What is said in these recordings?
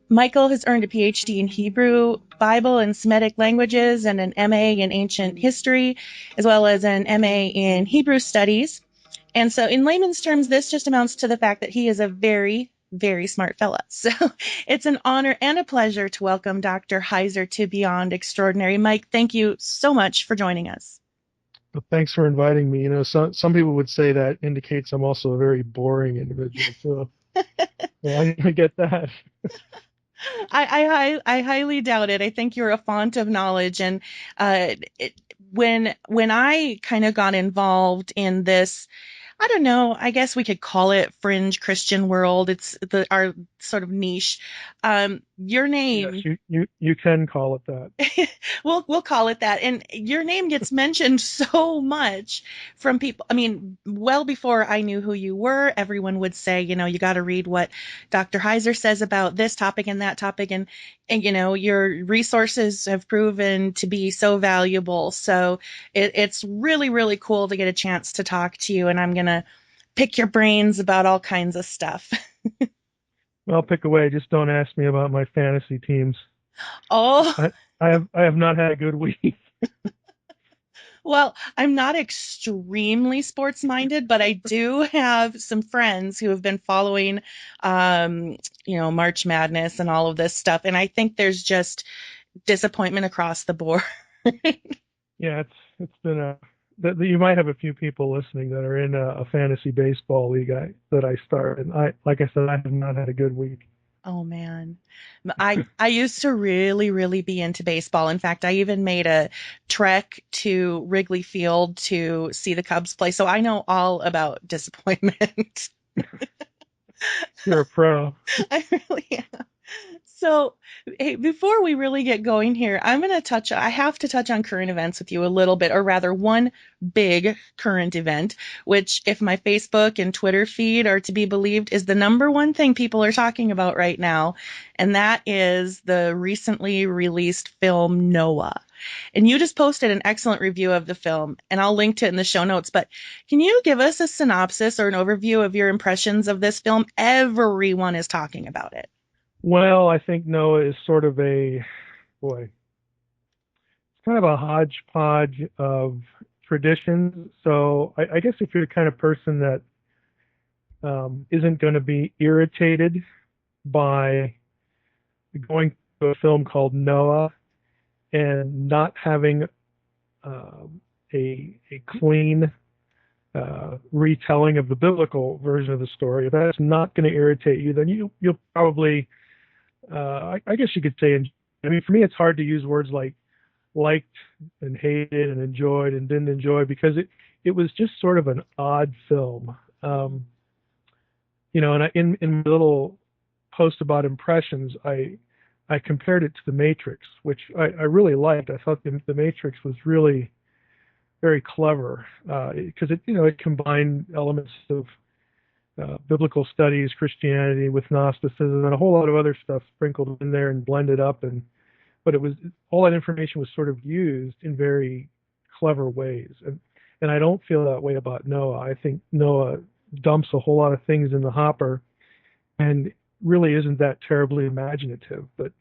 Michael has earned a PhD in Hebrew, Bible, and Semitic languages, and an MA in ancient history, as well as an MA in Hebrew studies. And so, in layman's terms, this just amounts to the fact that he is a very, very smart fella. So, it's an honor and a pleasure to welcome Dr. Heiser to Beyond Extraordinary. Mike, thank you so much for joining us. Well, thanks for inviting me. Some people would say that indicates I'm also a very boring individual. So yeah, I get that. I highly doubt it. I think you're a font of knowledge, and when I kind of got involved in this, I don't know, I guess we could call it fringe Christian world. It's our sort of niche. Your Yes, name, you can call it that. we'll call it that. And your name gets mentioned so much from people. I mean, well before I knew who you were, everyone would say, you got to read what Dr. Heiser says about this topic and that topic, and your resources have proven to be so valuable. So it's really really cool to get a chance to talk to you, and I'm gonna pick your brains about all kinds of stuff. I'll pick away. Just don't ask me about my fantasy teams. Oh, I I have not had a good week. well, I'm not extremely sports minded, but I do have some friends who have been following, March Madness and all of this stuff. And I think there's just disappointment across the board. Yeah, it's been a that you might have a few people listening that are in a fantasy baseball league that I started. And I like I said, I have not had a good week. Oh man. I used to really, really be into baseball. In fact, I even made a trek to Wrigley Field to see the Cubs play. So I know all about disappointment. You're a pro. I really am. So, hey, before we really get going here, I have to touch on current events with you a little bit, or rather, one big current event, which, if my Facebook and Twitter feed are to be believed, is the number one thing people are talking about right now. And that is the recently released film Noah. And you just posted an excellent review of the film, and I'll link to it in the show notes. But can you give us a synopsis or an overview of your impressions of this film? Everyone is talking about it. Well, I think Noah is sort of a boy. It's kind of a hodgepodge of traditions. So I guess if you're the kind of person that isn't going to be irritated by going to a film called Noah and not having a clean retelling of the biblical version of the story, if that's not going to irritate you, then you'll probably, I guess you could say, I mean, for me, it's hard to use words like liked and hated and enjoyed and didn't enjoy because it was just sort of an odd film. And in my little post about impressions, I compared it to The Matrix, which I really liked. I thought the Matrix was really very clever because it combined elements of biblical studies, Christianity with Gnosticism, and a whole lot of other stuff sprinkled in there and blended up. But it was all that information was sort of used in very clever ways. And I don't feel that way about Noah. I think Noah dumps a whole lot of things in the hopper and really isn't that terribly imaginative. But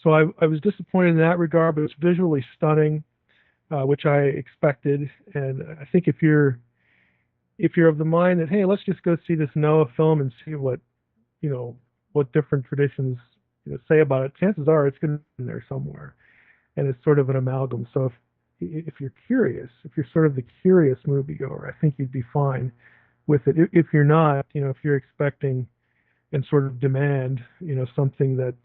so I was disappointed in that regard, but it's visually stunning, which I expected. And I think if you're of the mind that, hey, let's just go see this Noah film and see what different traditions say about it, chances are it's going to be in there somewhere, and it's sort of an amalgam. So if you're curious, if you're sort of the curious moviegoer, I think you'd be fine with it. If you're not, if you're expecting and sort of demand, something that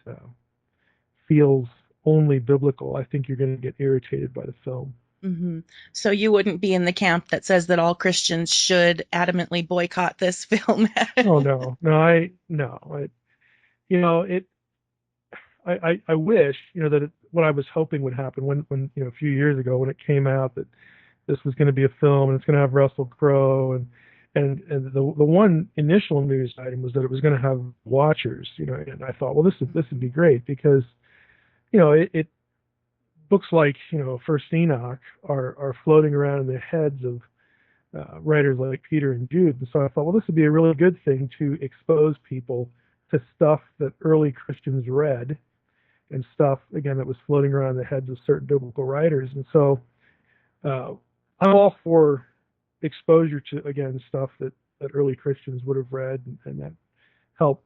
feels only biblical, I think you're going to get irritated by the film. Hmm. So you wouldn't be in the camp that says that all Christians should adamantly boycott this film. Oh no, no, no, it. I wish, that what I was hoping would happen when a few years ago when it came out that this was going to be a film and it's going to have Russell Crowe and the one initial news item was that it was going to have watchers, and I thought, well, this would be great because, it books like, First Enoch are floating around in the heads of writers like Peter and Jude, and so I thought, well, this would be a really good thing to expose people to stuff that early Christians read and stuff again that was floating around the heads of certain biblical writers. And so uh, I'm all for exposure to again stuff that early Christians would have read and that help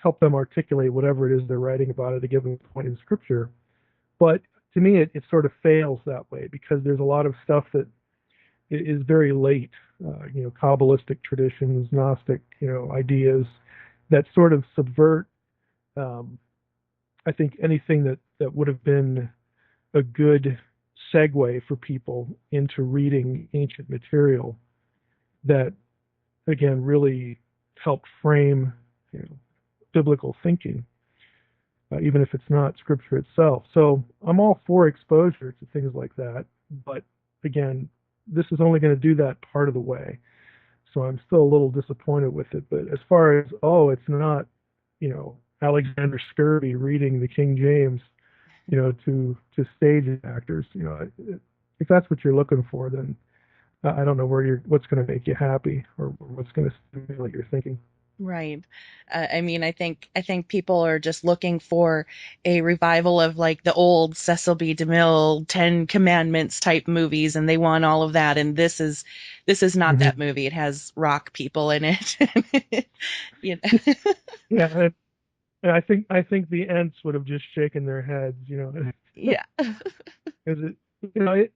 help them articulate whatever it is they're writing about at a given point in Scripture. But to me, it sort of fails that way because there's a lot of stuff that is very late, Kabbalistic traditions, Gnostic, ideas that sort of subvert, um, I think, anything that would have been a good segue for people into reading ancient material that, again, really helped frame, biblical thinking, even if it's not scripture itself. So I'm all for exposure to things like that, but again, this is only going to do that part of the way. So I'm still a little disappointed with it. But as far as it's not, Alexander Scurvy reading the King James, to stage actors, if that's what you're looking for, then I don't know what's going to make you happy or what's going to stimulate your thinking. Right. I mean, I think people are just looking for a revival of like the old Cecil B. DeMille Ten Commandments type movies, and they want all of that. And this is not that Mm-hmm. movie. It has rock people in it. You know. Yeah, and I think the Ents would have just shaken their heads, Yeah. because it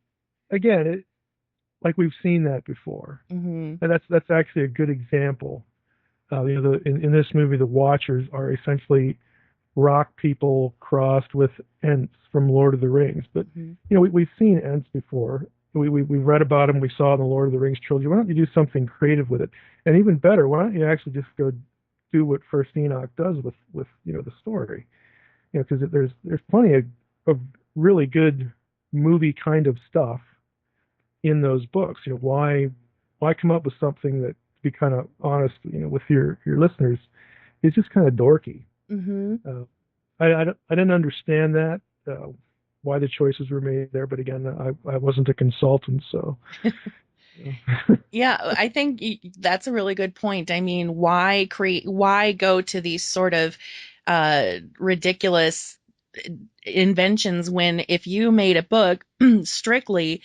again, like we've seen that before, Hmm. and that's actually a good example. In this movie, the Watchers are essentially rock people crossed with Ents from Lord of the Rings. But Hmm. we've seen Ents before. We've read about them. We saw in the Lord of the Rings trilogy. Why don't you do something creative with it? And even better, why don't you actually just go do what First Enoch does with the story? Because there's plenty of really good movie kind of stuff in those books. Why come up with something that, to be kind of honest, with your listeners, is just kind of dorky. Hmm. Uh, I didn't understand that, why the choices were made there, but again, I wasn't a consultant, so Yeah, I think that's a really good point. I mean, why go to these sort of ridiculous inventions when if you made a book strictly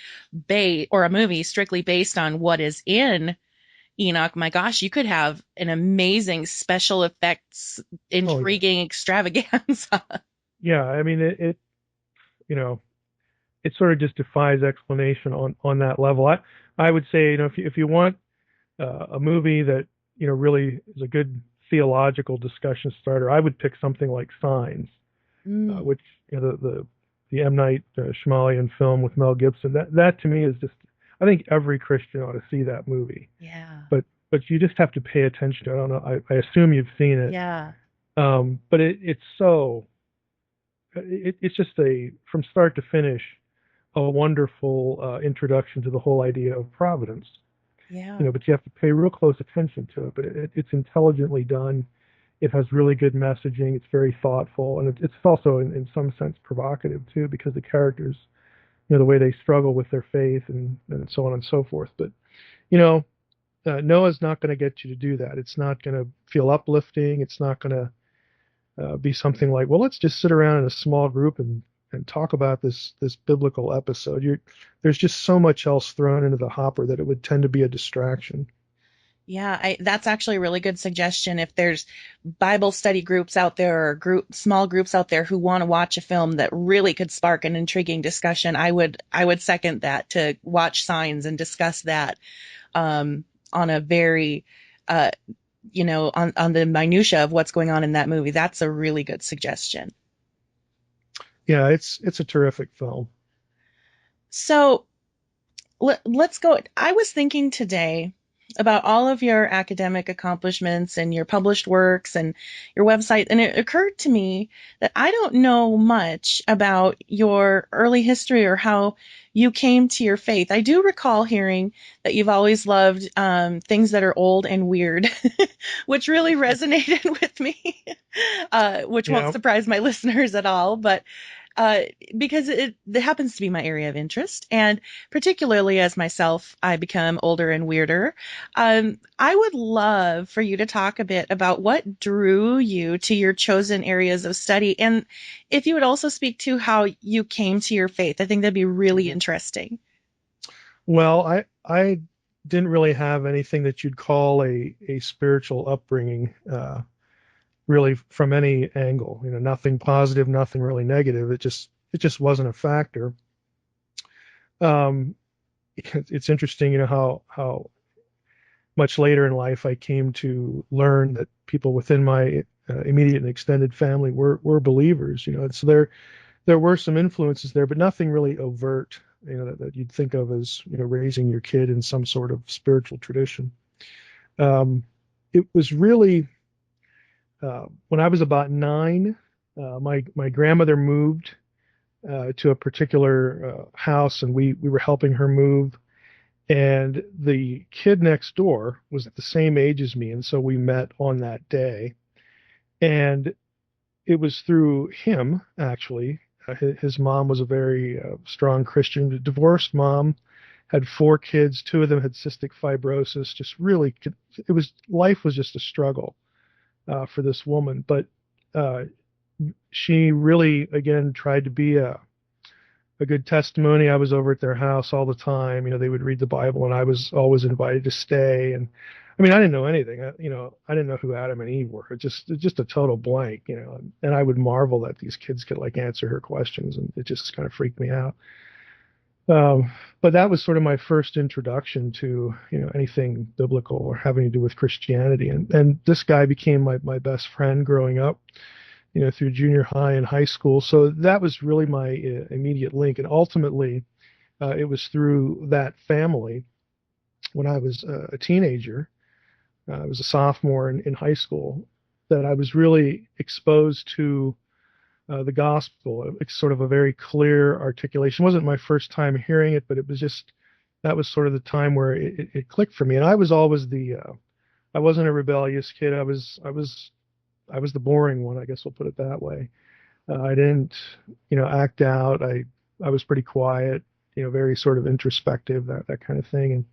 or a movie strictly based on what is in Enoch, my gosh, you could have an amazing special effects, oh yeah, intriguing extravaganza. yeah. I mean, it you know it sort of just defies explanation on that level. I would say, if you want a movie that really is a good theological discussion starter, I would pick something like Signs, Mm, which the M Night Shyamalan film with Mel Gibson. That to me is just, I think every Christian ought to see that movie. yeah, But you just have to pay attention to it. I don't know. I assume you've seen it. yeah, But it's just a, from start to finish, a wonderful introduction to the whole idea of providence. yeah, But you have to pay real close attention to it. But it's intelligently done. It has really good messaging. It's very thoughtful, and it's also in some sense provocative too, because the characters, the way they struggle with their faith and so on and so forth. But you know, Noah's not going to get you to do that. It's not going to feel uplifting. It's not going to be something like, well, let's just sit around in a small group and talk about this biblical episode. There's just so much else thrown into the hopper that it would tend to be a distraction. yeah. That's actually a really good suggestion. If there's Bible study groups out there or small groups out there who want to watch a film that really could spark an intriguing discussion, I would second that to watch Signs and discuss that on a very uh, on the minutia of what's going on in that movie. That's a really good suggestion. Yeah, it's a terrific film. So let's go. I was thinking today about all of your academic accomplishments and your published works and your website, and it occurred to me that I don't know much about your early history or how you came to your faith. I do recall hearing that you've always loved things that are old and weird, which really resonated with me, which won't Yeah, surprise my listeners at all. But uh, because it happens to be my area of interest. And particularly as myself, I become older and weirder. I would love for you to talk a bit about what drew you to your chosen areas of study. And if you would also speak to how you came to your faith, I think that'd be really interesting. Well, I didn't really have anything that you'd call a spiritual upbringing, really from any angle. Nothing positive, nothing really negative. It just wasn't a factor. Um, it's interesting, how much later in life I came to learn that people within my immediate and extended family were believers. And so there were some influences there, but nothing really overt. That you'd think of as raising your kid in some sort of spiritual tradition. Um, it was really when I was about 9. My grandmother moved to a particular house, and we were helping her move. And the kid next door was the same age as me, and so we met on that day. And it was through him, actually. His mom was a very strong Christian, divorced mom, had 4 kids. 2 of them had cystic fibrosis. Just really, life was just a struggle for this woman. But uh, she really, again, tried to be a good testimony. I was over at their house all the time. They would read the Bible, and I was always invited to stay. And I mean, I didn't know anything. I didn't know who Adam and Eve were. Just a total blank. And I would marvel that these kids could like answer her questions, and it just kind of freaked me out. But that was sort of my first introduction to anything biblical or having to do with Christianity. And this guy became my best friend growing up, through junior high and high school. So that was really my immediate link. And ultimately, it was through that family when I was a teenager. I was a sophomore in high school that I was really exposed to the gospel. It's sort of a very clear articulation. It wasn't my first time hearing it, but it was just that was sort of the time where it clicked for me. And I was always I wasn't a rebellious kid. I was the boring one, I guess we'll put it that way. I didn't, act out. I was pretty quiet, very sort of introspective, that kind of thing.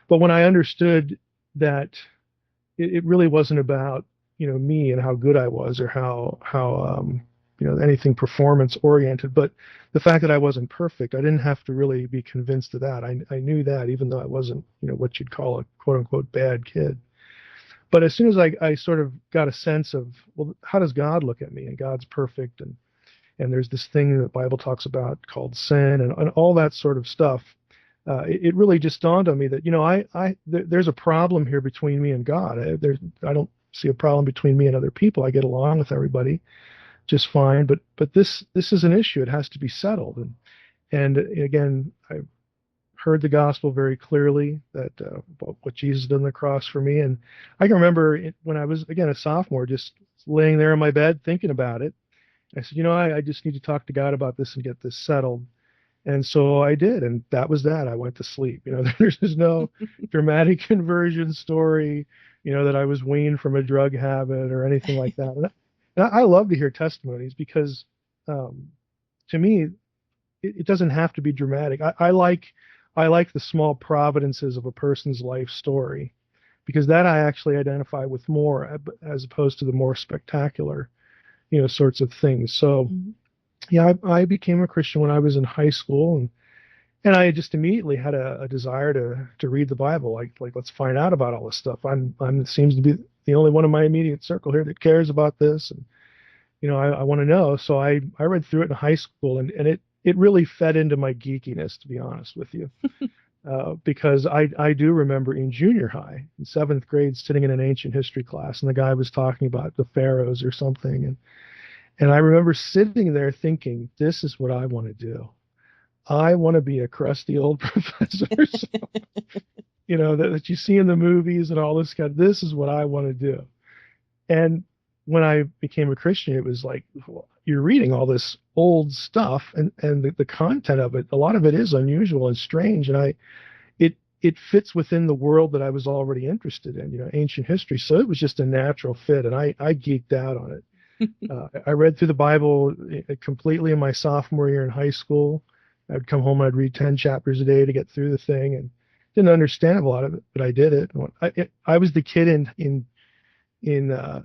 But when I understood that it really wasn't about, me and how good I was or how anything performance oriented, but the fact that I wasn't perfect, I didn't have to really be convinced of that. I knew that even though I wasn't, what you'd call a quote unquote bad kid. But as soon as I sort of got a sense of, well, how does God look at me? And God's perfect. And there's this thing that the Bible talks about called sin and all that sort of stuff. It really just dawned on me that, there's a problem here between me and God. I don't see a problem between me and other people. I get along with everybody just fine. But this is an issue. It has to be settled. And again, I heard the gospel very clearly that what Jesus did on the cross for me. And I can remember when I was, again, a sophomore, just laying there in my bed thinking about it. I said, I just need to talk to God about this and get this settled. And so I did. And that was that. I went to sleep. There's no dramatic conversion story, that I was weaned from a drug habit or anything like that. And I love to hear testimonies because to me, it doesn't have to be dramatic. I like the small providences of a person's life story because that I actually identify with more as opposed to the more spectacular, sorts of things. So Mhm. yeah, I became a Christian when I was in high school, and I just immediately had a desire to read the Bible. Like let's find out about all this stuff. I'm it seems to be the only one in my immediate circle here that cares about this, and I want to know. So I read through it in high school, and it really fed into my geekiness, to be honest with you. Because I do remember in junior high, in 7th grade, sitting in an ancient history class, and the guy was talking about the pharaohs or something, and I remember sitting there thinking, this is what I want to do. I want to be a crusty old professor, so, that you see in the movies and all this kind. This is what I want to do. And when I became a Christian, it was like, well, you're reading all this old stuff, and the content of it, a lot of it is unusual and strange, and it fits within the world that I was already interested in, ancient history. So it was just a natural fit, and I geeked out on it. I read through the Bible completely in my sophomore year in high school. I'd come home and I'd read 10 chapters a day to get through the thing and didn't understand a lot of it, but I did it. I was the kid in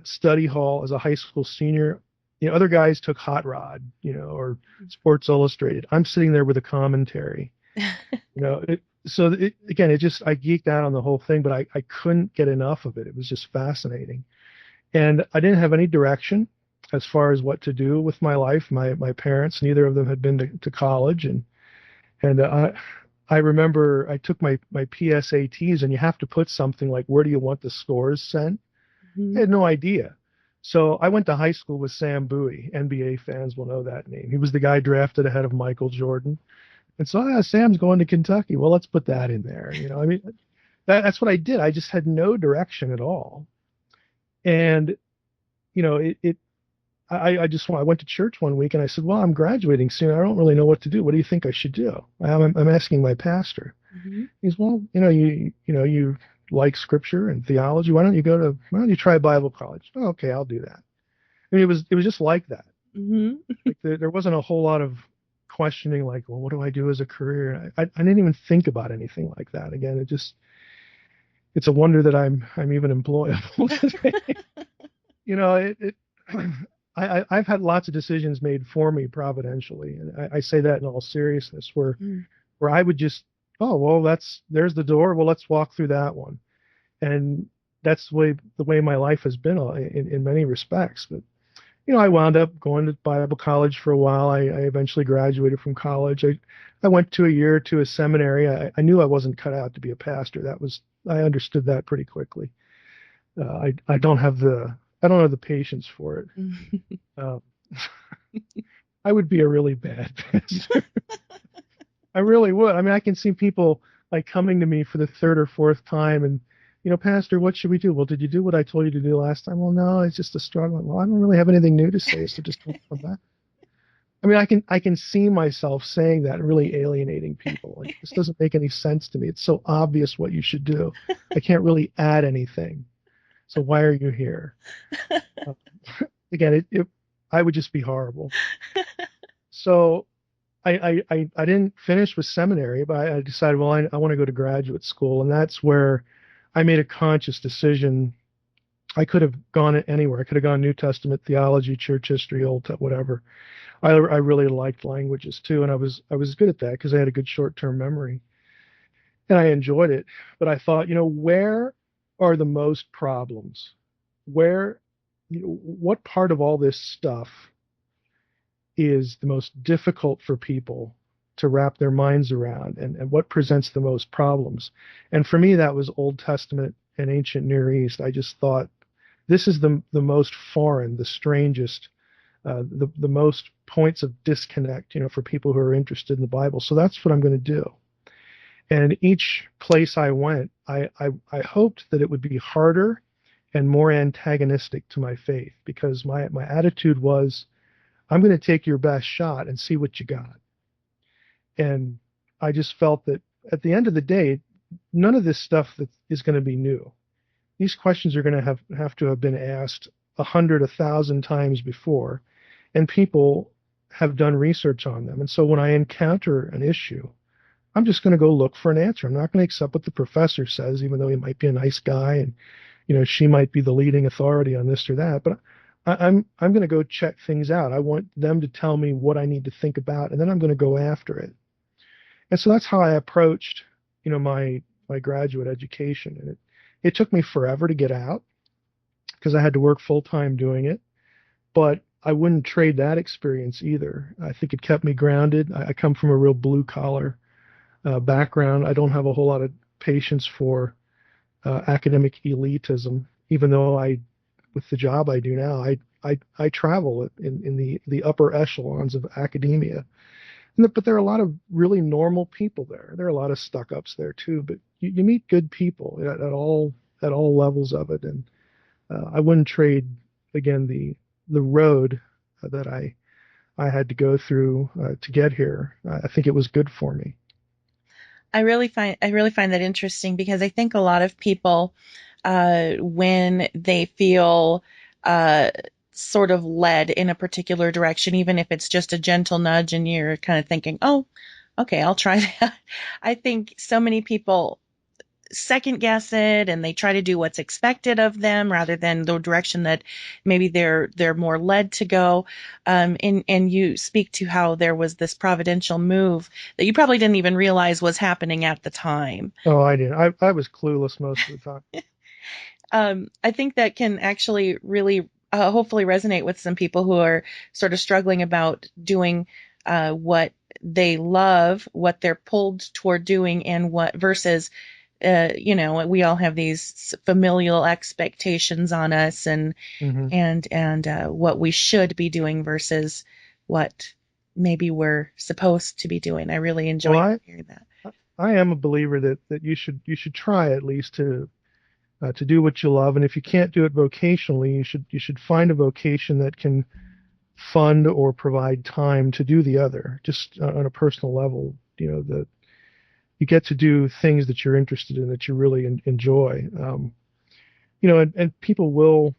study hall as a high school senior. Other guys took Hot Rod, or Sports Illustrated. I'm sitting there with a commentary. Again, I geeked out on the whole thing, but I couldn't get enough of it. It was just fascinating. And I didn't have any direction as far as what to do with my life. My parents, neither of them had been to college, and I remember I took my PSATs, and you have to put something like, where do you want the scores sent? I Mhm. had no idea. So I went to high school with Sam Bowie. NBA fans will know that name. He was the guy drafted ahead of Michael Jordan. And so, Sam's going to Kentucky. Well, let's put that in there. I mean, that's what I did. I just had no direction at all. And, I went to church one week and I said, well, I'm graduating soon. I don't really know what to do. What do you think I should do? I'm asking my pastor. Mhm. He's, well, you like scripture and theology. Why don't you try Bible college? Oh, okay, I'll do that. I mean, it was just like that. Mhm. Like there wasn't a whole lot of questioning, like, well, what do I do as a career? I didn't even think about anything like that. Again, it's a wonder that I'm even employable today. You know, it I've had lots of decisions made for me providentially, and I say that in all seriousness, where I would just, oh well, there's the door. Well, let's walk through that one, and that's the way my life has been in many respects. But I wound up going to Bible college for a while. I eventually graduated from college. I went to a year or two of seminary. I knew I wasn't cut out to be a pastor. I understood that pretty quickly. I don't have the patience for it. Mhm. Uh, I would be a really bad pastor. I really would. I mean, I can see people like coming to me for the third or fourth time and, Pastor, what should we do? Well, did you do what I told you to do last time? Well, no, it's just a struggle. Well, I don't really have anything new to say, so just don't come back. I mean, I can see myself saying that and really alienating people. Like, this doesn't make any sense to me. It's so obvious what you should do. I can't really add anything. So why are you here? Uh, Again, I would just be horrible. So I didn't finish with seminary, but I decided, well, I want to go to graduate school, and that's where I made a conscious decision. I could have gone anywhere. I could have gone New Testament theology, church history, whatever. I really liked languages too, and I was good at that because I had a good short-term memory, and I enjoyed it. But I thought, where are the most problems? Where, what part of all this stuff is the most difficult for people to wrap their minds around, and what presents the most problems? And for me, that was Old Testament and ancient Near East. I just thought this is the most foreign, the strangest, the most points of disconnect, for people who are interested in the Bible. So that's what I'm going to do. And each place I went, I hoped that it would be harder and more antagonistic to my faith, because my attitude was, I'm going to take your best shot and see what you got. And I just felt that at the end of the day, none of this stuff that is going to be new. These questions are going to have to have been asked 100, 1,000 times before, and people have done research on them. And so when I encounter an issue, I'm just going to go look for an answer. I'm not going to accept what the professor says, even though he might be a nice guy and she might be the leading authority on this or that. But I'm going to go check things out. I want them to tell me what I need to think about, and then I'm going to go after it. And so that's how I approached, my graduate education. And it took me forever to get out because I had to work full time doing it. But I wouldn't trade that experience either. I think it kept me grounded. I come from a real blue collar background. I don't have a whole lot of patience for academic elitism, even though with the job I do now, I travel in the upper echelons of academia. But there are a lot of really normal people there. There are a lot of stuck-ups there too, but you meet good people at all levels of it, and I wouldn't trade again the road that I had to go through to get here. I think it was good for me. I really find that interesting because I think a lot of people, when they feel uh, sort of led in a particular direction, even if it's just a gentle nudge and you're kind of thinking, oh, okay, I'll try that. I think so many people second guess it and they try to do what's expected of them rather than the direction that maybe they're more led to go. And you speak to how there was this providential move that you probably didn't even realize was happening at the time. Oh, I didn't. I was clueless most of the time. I think that can actually really hopefully resonate with some people who are sort of struggling about doing what they love, what they're pulled toward doing, and what versus, we all have these familial expectations on us, and Hmm. what we should be doing versus what maybe we're supposed to be doing. I really Well, enjoy hearing that. I am a believer that you should try at least to do what you love, and if you can't do it vocationally, you should find a vocation that can fund or provide time to do the other, just on a personal level. That you get to do things that you're interested in, that you really enjoy. And people will,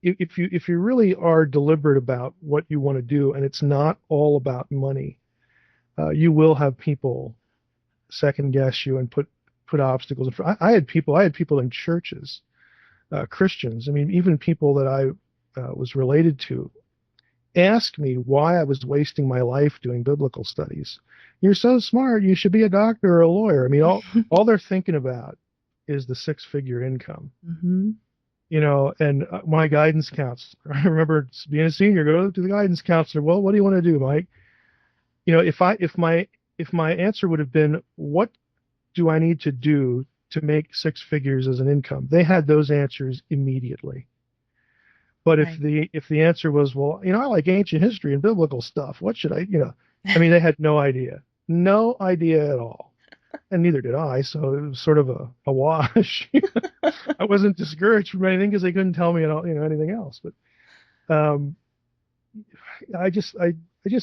if you really are deliberate about what you want to do, and it's not all about money, you will have people second guess you and put obstacles in front. I had people in churches, Christians. I mean, even people that I was related to ask me why I was wasting my life doing biblical studies. You're so smart. You should be a doctor or a lawyer. I mean, all they're thinking about is the six-figure income. Hmm. And my guidance counselor, I remember being a senior, go to the guidance counselor. Well, what do you want to do, Mike? If my answer would have been, what do I need to do to make six figures as an income? They had those answers immediately. But Right. if the answer was, well, I like ancient history and biblical stuff. What should I mean, they had no idea at all, and neither did I. So it was sort of a wash. I wasn't discouraged from anything because they couldn't tell me, anything else. But I just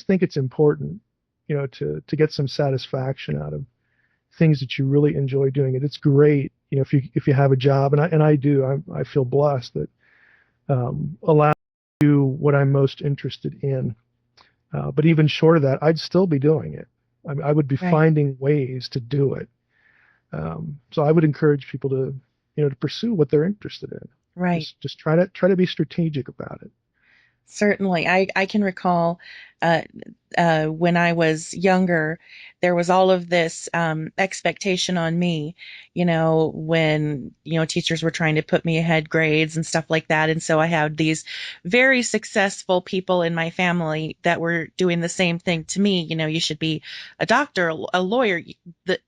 think it's important, to get some satisfaction out of things that you really enjoy doing. It's great, if you have a job, and I do. I feel blessed that allow me to do what I'm most interested in. But even short of that, I'd still be doing it. I would be Right. finding ways to do it. So I would encourage people to pursue what they're interested in. Right. Just try to be strategic about it. Certainly. I can recall uh, when I was younger, there was all of this expectation on me, when, teachers were trying to put me ahead grades and stuff like that. And so I had these very successful people in my family that were doing the same thing to me. You should be a doctor, a lawyer. The,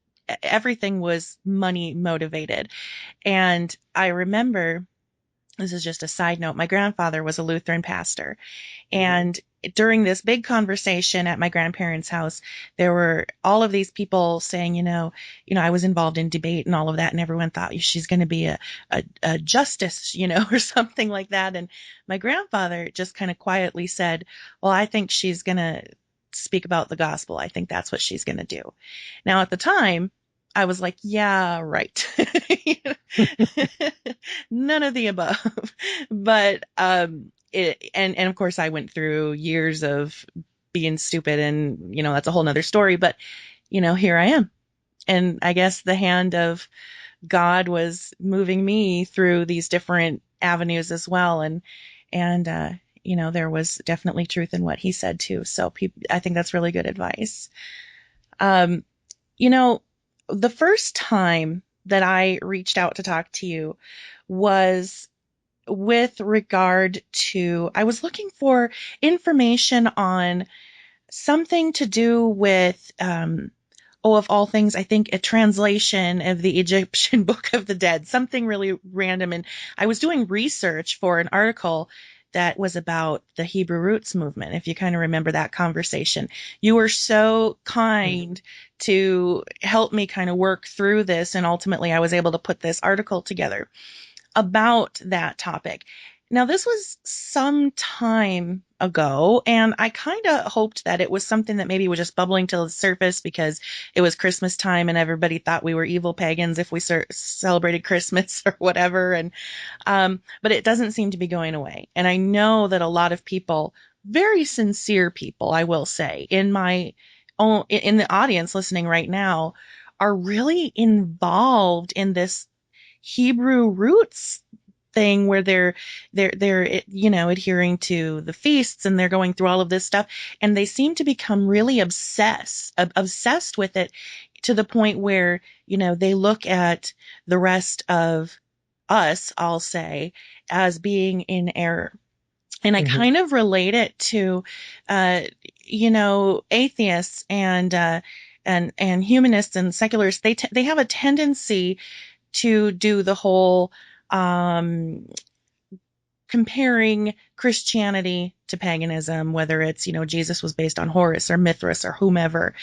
everything was money motivated. And I remember, this is just a side note, my grandfather was a Lutheran pastor. And during this big conversation at my grandparents' house, there were all of these people saying, I was involved in debate and all of that, and everyone thought she's going to be a justice, or something like that. And my grandfather just kind of quietly said, well, I think she's going to speak about the gospel. I think that's what she's going to do. Now, at the time, I was like, yeah, right. None of the above. But and of course I went through years of being stupid, and that's a whole nother story. But here I am, and I guess the hand of God was moving me through these different avenues as well. And there was definitely truth in what he said too. So I think that's really good advice. um you know the first time that I reached out to talk to you was with regard to, I was looking for information on something to do with, of all things, I think a translation of the Egyptian Book of the Dead, something really random. And I was doing research for an article that was about the Hebrew Roots movement. If you kind of remember that conversation, you were so Mhm. kind to help me kind of work through this. And ultimately, I was able to put this article together about that topic. Now, this was some time ago, and I kind of hoped that it was something that maybe was just bubbling to the surface because it was Christmas time and everybody thought we were evil pagans if we celebrated Christmas or whatever. And but it doesn't seem to be going away. And I know that a lot of people, very sincere people, I will say, in the audience listening right now, are really involved in this Hebrew roots thing where they're adhering to the feasts and they're going through all of this stuff and they seem to become really obsessed with it to the point where they look at the rest of us, I'll say, as being in error. And I Hmm. kind of relate it to uh atheists and humanists and secularists. They have a tendency to do the whole um, comparing Christianity to paganism, whether it's, Jesus was based on Horus or Mithras or whomever.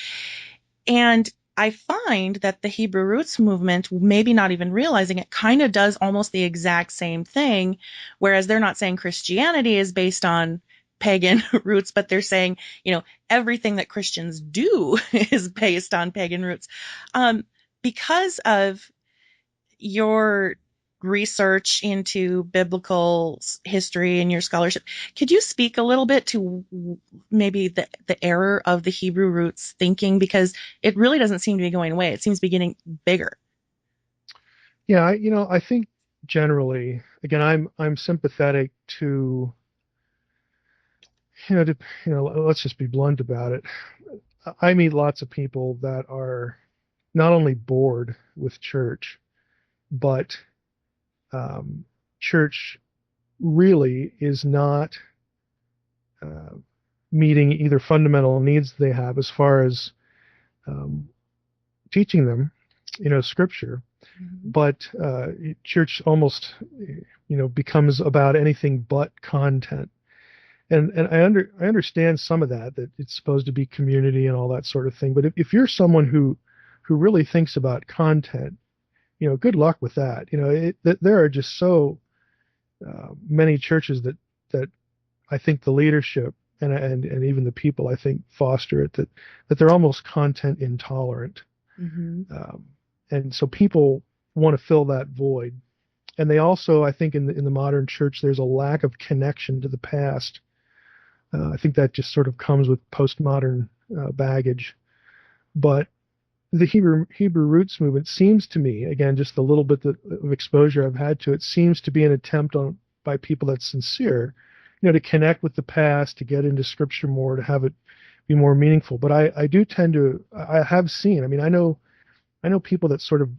And I find that the Hebrew roots movement, maybe not even realizing it, kind of does almost the exact same thing, whereas they're not saying Christianity is based on pagan roots, but they're saying, everything that Christians do is based on pagan roots. Because of your research into biblical history and your scholarship, could you speak a little bit to maybe the error of the Hebrew roots thinking? Because it really doesn't seem to be going away. It seems to be getting bigger. Yeah, I think generally, again, I'm sympathetic to, to, let's just be blunt about it. I meet lots of people that are not only bored with church, but um, church really is not uh, meeting either fundamental needs they have as far as um, teaching them, scripture, Mhm. but church almost, becomes about anything but content. And I understand some of that it's supposed to be community and all that sort of thing. But if you're someone who really thinks about content, good luck with that. There are just so many churches that I think the leadership and even the people I think foster it that they're almost content intolerant. Mhm. Um, and so people want to fill that void. And they also, I think, in the modern church, there's a lack of connection to the past. I think that just sort of comes with postmodern baggage. But the Hebrew roots movement seems to me, again, just the little bit of exposure I've had to it, seems to be an attempt on by people that's sincere, to connect with the past, to get into Scripture more, to have it be more meaningful. But I do tend to, I have seen, I mean, I know people that sort of,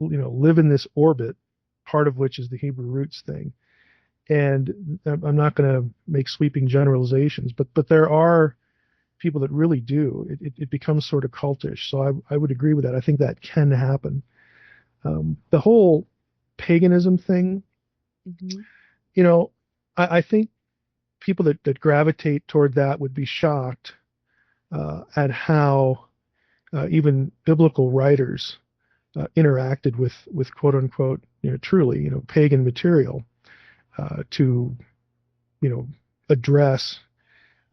live in this orbit, part of which is the Hebrew roots thing. And I'm not going to make sweeping generalizations, but there are people that really do. It becomes sort of cultish. So I would agree with that. I think that can happen. The whole paganism thing, Mhm. you know, I think people that gravitate toward that would be shocked at how even biblical writers interacted with quote unquote, truly, pagan material to, you know, address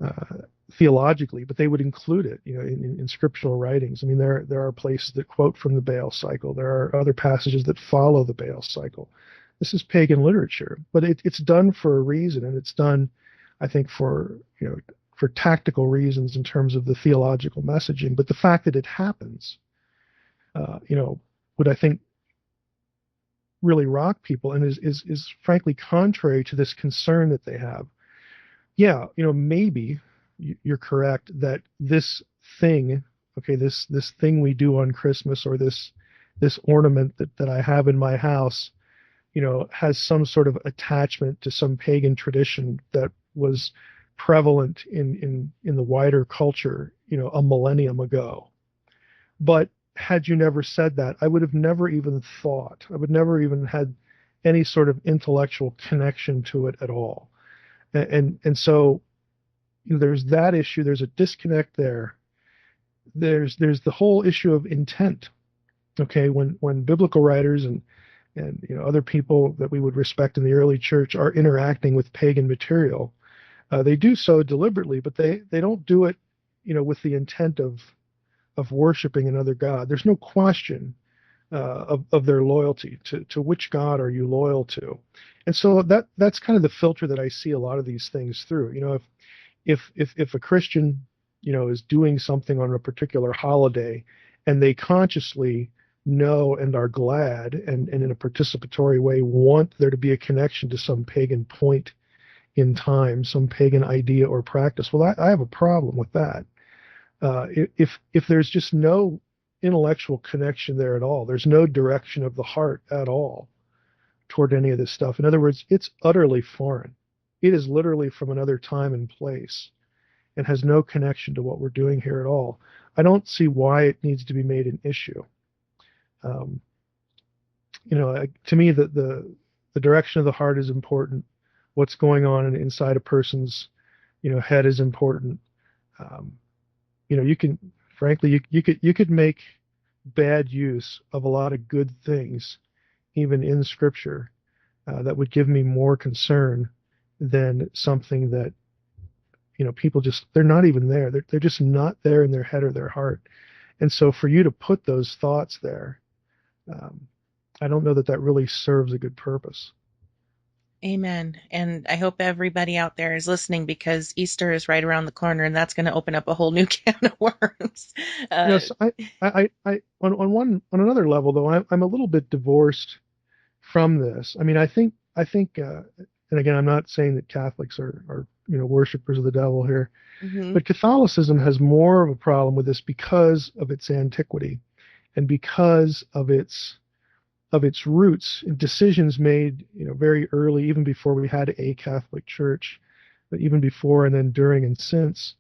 uh, theologically, but they would include it, in scriptural writings. I mean, there are places that quote from the Baal cycle. There are other passages that follow the Baal cycle. This is pagan literature, but it's done for a reason, and it's done, I think, for tactical reasons in terms of the theological messaging. But the fact that it happens, uh, you know, would I think really rock people, and is frankly contrary to this concern that they have. Yeah, maybe you're correct that this thing, okay, this thing we do on Christmas, or this ornament that I have in my house, has some sort of attachment to some pagan tradition that was prevalent in the wider culture, a millennium ago. But had you never said that, I would have never even thought, I would never even had any sort of intellectual connection to it at all. And so there's that issue. There's a disconnect there. There's the whole issue of intent. Okay, when biblical writers and other people that we would respect in the early church are interacting with pagan material, they do so deliberately, but they don't do it, with the intent of worshiping another god. There's no question of their loyalty to which god are you loyal to, and so that's kind of the filter that I see a lot of these things through. If a Christian, is doing something on a particular holiday, and they consciously know and are glad and in a participatory way want there to be a connection to some pagan point in time, some pagan idea or practice, well, I have a problem with that. If there's just no intellectual connection there at all, there's no direction of the heart at all toward any of this stuff. In other words, it's utterly foreign. It is literally from another time and place and has no connection to what we're doing here at all. I don't see why it needs to be made an issue. Um, to me, the direction of the heart is important. What's going on inside a person's, head is important. Um, you can, frankly, you could make bad use of a lot of good things, even in Scripture, that would give me more concern than something that people just they're not even there. They're just not there in their head or their heart. And so for you to put those thoughts there, um, I don't know that that really serves a good purpose. Amen. And I hope everybody out there is listening because Easter is right around the corner and that's going to open up a whole new can of worms. Uh, Yes, on another level though, I'm a little bit divorced from this. I mean, I think, and again, I'm not saying that Catholics are worshipers of the devil here, mhm. but Catholicism has more of a problem with this because of its antiquity and because of its roots in decisions made, very early, even before we had a Catholic Church, but even before and then during and since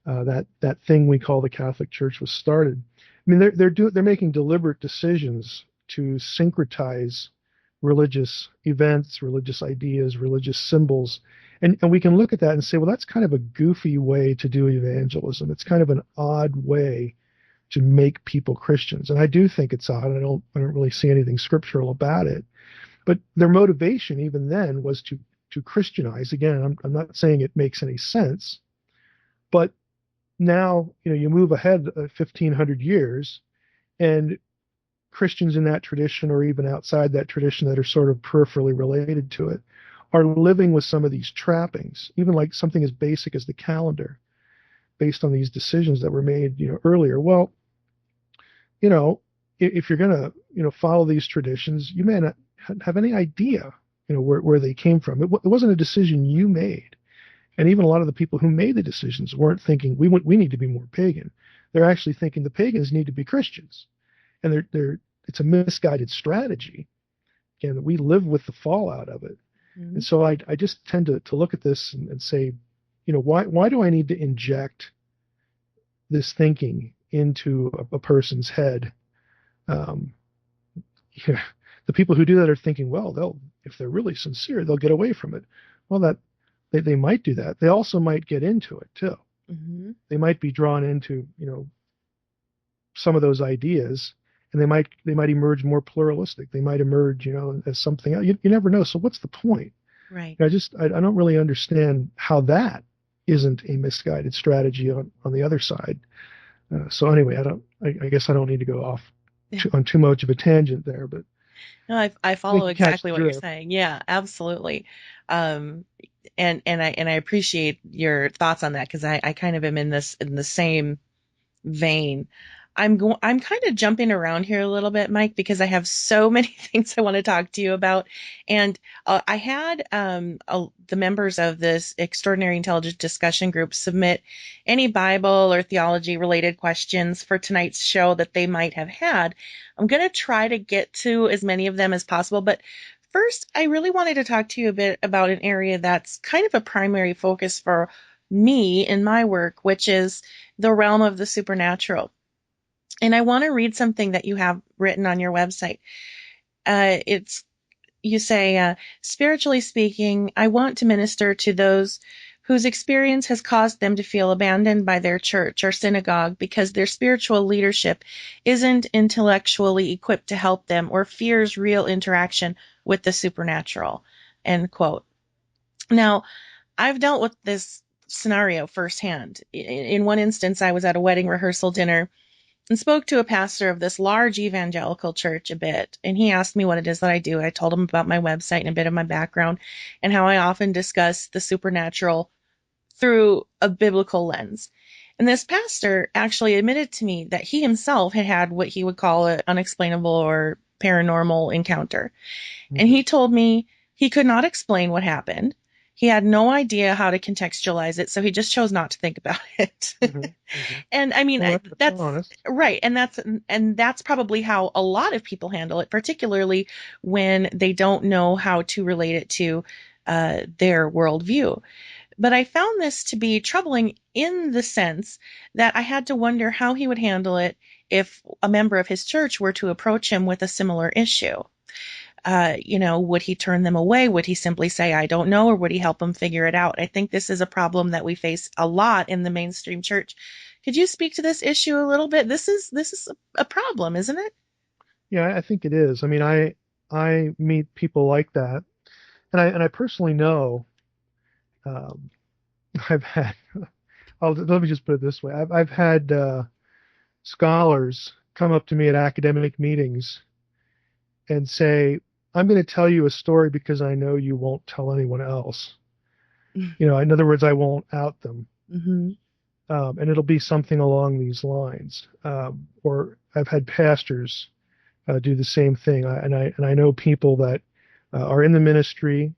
that thing we call the Catholic Church was started. I mean, they're making deliberate decisions to syncretize religious events, religious ideas, religious symbols. And we can look at that and say, well, that's kind of a goofy way to do evangelism. It's kind of an odd way to make people Christians. And I do think it's odd. I don't really see anything scriptural about it. But their motivation even then was to Christianize. Again, I'm not saying it makes any sense, but now you move ahead 1500 years, and Christians in that tradition or even outside that tradition that are sort of peripherally related to it are living with some of these trappings, even like something as basic as the calendar, based on these decisions that were made earlier. Well, you know, if you're going to, follow these traditions, you may not have any idea, where they came from. It wasn't a decision you made. And even a lot of the people who made the decisions weren't thinking we need to be more pagan. They're actually thinking the pagans need to be Christians. And it's a misguided strategy. And we live with the fallout of it. And Mhm. so I just tend to look at this and say, why do I need to inject this thinking into a person's head? Um, yeah, the people who do that are thinking, well, if they're really sincere, they'll get away from it. Well, that they might do that. They also might get into it too. Mhm. They might be drawn into, some of those ideas, and they might emerge more pluralistic. They might emerge, as something else. You never know. So what's the point? Right. I don't really understand how that isn't a misguided strategy on the other side. So anyway, I guess I don't need to go off on too much of a tangent there, but No, I I think follow you catch exactly the what you're drift. saying. Yeah, absolutely. Um, and I appreciate your thoughts on that because I kind of am in the same vein. I'm kind of jumping around here a little bit, Mike, because I have so many things I want to talk to you about. And I had the members of this extraordinary intelligence discussion group submit any Bible or theology related questions for tonight's show that they might have had. I'm going to try to get to as many of them as possible, but first, I really wanted to talk to you a bit about an area that's kind of a primary focus for me in my work, which is the realm of the supernatural. And I want to read something that you have written on your website. It's you say, spiritually speaking, I want to minister to those whose experience has caused them to feel abandoned by their church or synagogue because their spiritual leadership isn't intellectually equipped to help them or fears real interaction with the supernatural. End quote. Now, I've dealt with this scenario firsthand. In one instance, I was at a wedding rehearsal dinner and spoke to a pastor of this large evangelical church a bit. And he asked me what it is that I do. I told him about my website and a bit of my background and how I often discuss the supernatural through a biblical lens. And this pastor actually admitted to me that he himself had had what he would call an unexplainable or paranormal encounter. And Mm-hmm. he told me he could not explain what happened. He had no idea how to contextualize it, so he just chose not to think about it. Mm-hmm. Mm-hmm. And I mean, Well, that's that's honest. right, and that's probably how a lot of people handle it, particularly when they don't know how to relate it to their worldview. But I found this to be troubling in the sense that I had to wonder how he would handle it if a member of his church were to approach him with a similar issue. Would he turn them away? Would he simply say, I don't know, or would he help them figure it out? I think this is a problem that we face a lot in the mainstream church. Could you speak to this issue a little bit? This is a problem, isn't it? Yeah, I think it is. I mean, I meet people like that, and I personally know. Um, I've had. Let me just put it this way. I've had scholars come up to me at academic meetings and say, "I'm going to tell you a story because I know you won't tell anyone else." In other words, I won't out them. Mm-hmm. And it'll be something along these lines. Or I've had pastors do the same thing. And I know people that are in the ministry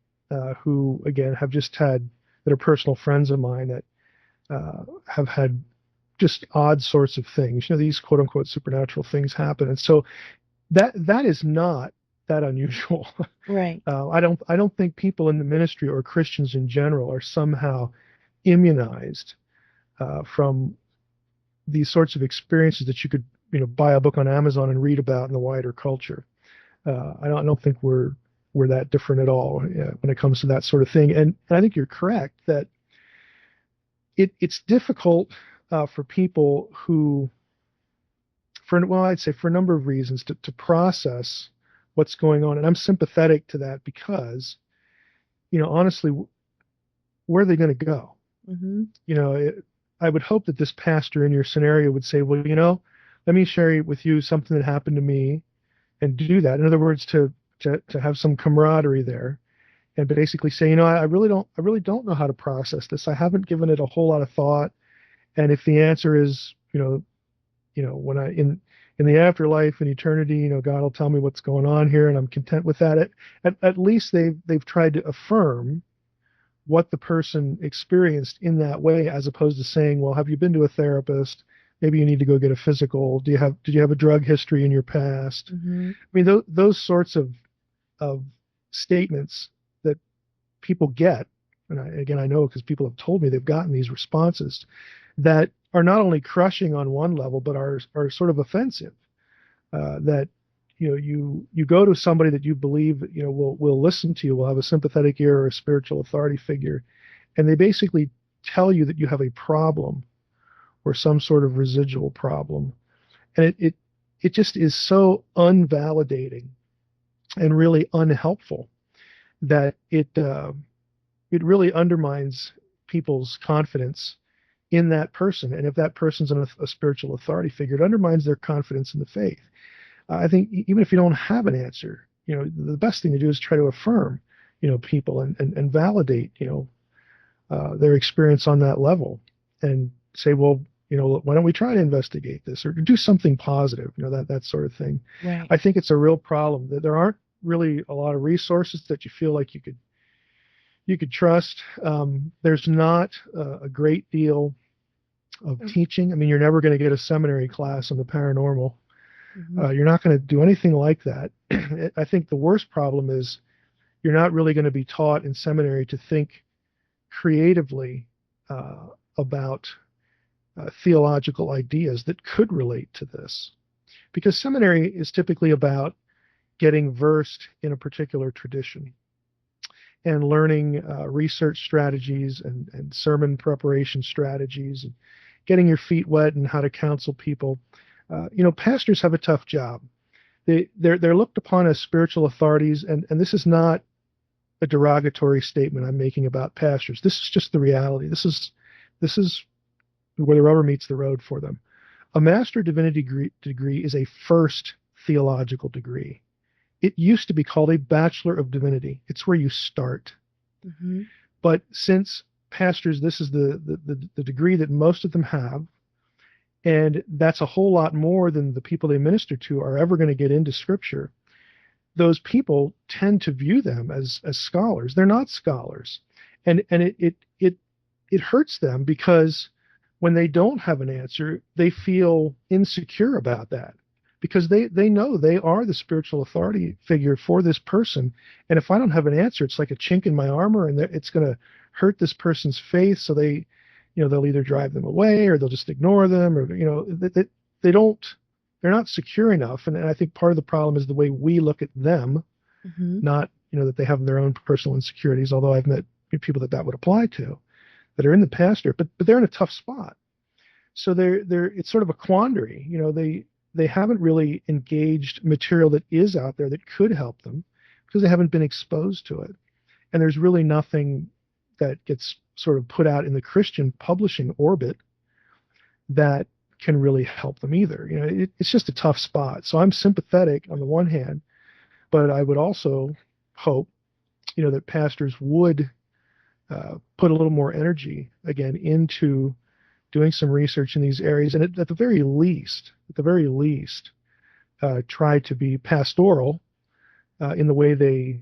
who, again, have just had that are personal friends of mine that have had just odd sorts of things. These quote unquote supernatural things happen, and so that is not that unusual. Right. I don't think people in the ministry or Christians in general are somehow immunized from these sorts of experiences that you could buy a book on Amazon and read about in the wider culture. I don't think we're that different at all when it comes to that sort of thing. And I think you're correct that it's difficult for people who, I'd say for a number of reasons, to process what's going on. And I'm sympathetic to that because, honestly, where are they going to go? Mm-hmm. you know, it, I would hope that this pastor in your scenario would say, well, let me share with you something that happened to me and do that. In other words, to have some camaraderie there and basically say, I really don't know how to process this. I haven't given it a whole lot of thought. And if the answer is, when in the afterlife and eternity, God will tell me what's going on here and I'm content with that. At least they've tried to affirm what the person experienced in that way, as opposed to saying, well, have you been to a therapist? Maybe you need to go get a physical. Did you have a drug history in your past? Mm-hmm. I mean, those sorts of statements that people get, and again, I know because people have told me they've gotten these responses that are not only crushing on one level, but are sort of offensive. That you go to somebody that you believe will listen to you, will have a sympathetic ear or a spiritual authority figure, and they basically tell you that you have a problem or some sort of residual problem, and it just is so unvalidating and really unhelpful that it really undermines people's confidence in that person. And if that person's a spiritual authority figure, it undermines their confidence in the faith. I think even if you don't have an answer, the best thing to do is try to affirm, people and validate, their experience on that level and say, well, why don't we try to investigate this or do something positive, that sort of thing. Right. I think it's a real problem that there aren't really a lot of resources that you feel like you could trust. There's not a great deal of teaching. I mean, you're never going to get a seminary class on the paranormal. Mm-hmm. You're not going to do anything like that. I think the worst problem is you're not really going to be taught in seminary to think creatively about theological ideas that could relate to this. Because seminary is typically about getting versed in a particular tradition. and learning research strategies and sermon preparation strategies and getting your feet wet and how to counsel people. Pastors have a tough job. They're looked upon as spiritual authorities, and this is not a derogatory statement I'm making about pastors. This is just the reality. This is where the rubber meets the road for them. A master divinity degree is a first theological degree. It used to be called a Bachelor of Divinity. It's where you start. Mm-hmm. But since pastors, this is the degree that most of them have, and that's a whole lot more than the people they minister to are ever going to get into Scripture. Those people tend to view them as scholars. They're not scholars, and it hurts them because when they don't have an answer, they feel insecure about that because they know they are the spiritual authority figure for this person. And if I don't have an answer, it's like a chink in my armor, and it's going to hurt this person's faith. So they'll either drive them away or they'll just ignore them, or they don't. They're not secure enough, and I think part of the problem is the way we look at them, Mm-hmm. not that they have their own personal insecurities. Although I've met people that would apply to, that are in the pastor, but they're in a tough spot. So they're it's sort of a quandary. They haven't really engaged material that is out there that could help them because they haven't been exposed to it. And there's really nothing that gets sort of put out in the Christian publishing orbit that can really help them either. It's just a tough spot. So I'm sympathetic on the one hand, but I would also hope, that pastors would put a little more energy again into doing some research in these areas, and at the very least, try to be pastoral in the way they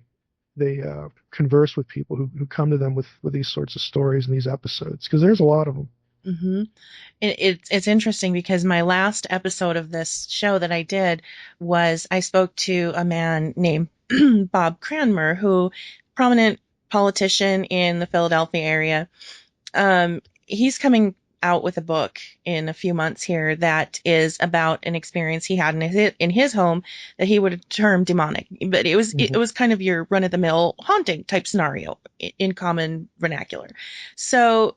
converse with people who come to them with these sorts of stories and these episodes, because there's a lot of them. Mm-hmm. It's interesting because my last episode of this show that I did was I spoke to a man named Bob Cranmer, who prominent politician in the Philadelphia area. He's coming out with a book in a few months here that is about an experience he had in his home that he would term demonic, but it Hmm. was kind of your run of the mill haunting type scenario in common vernacular. So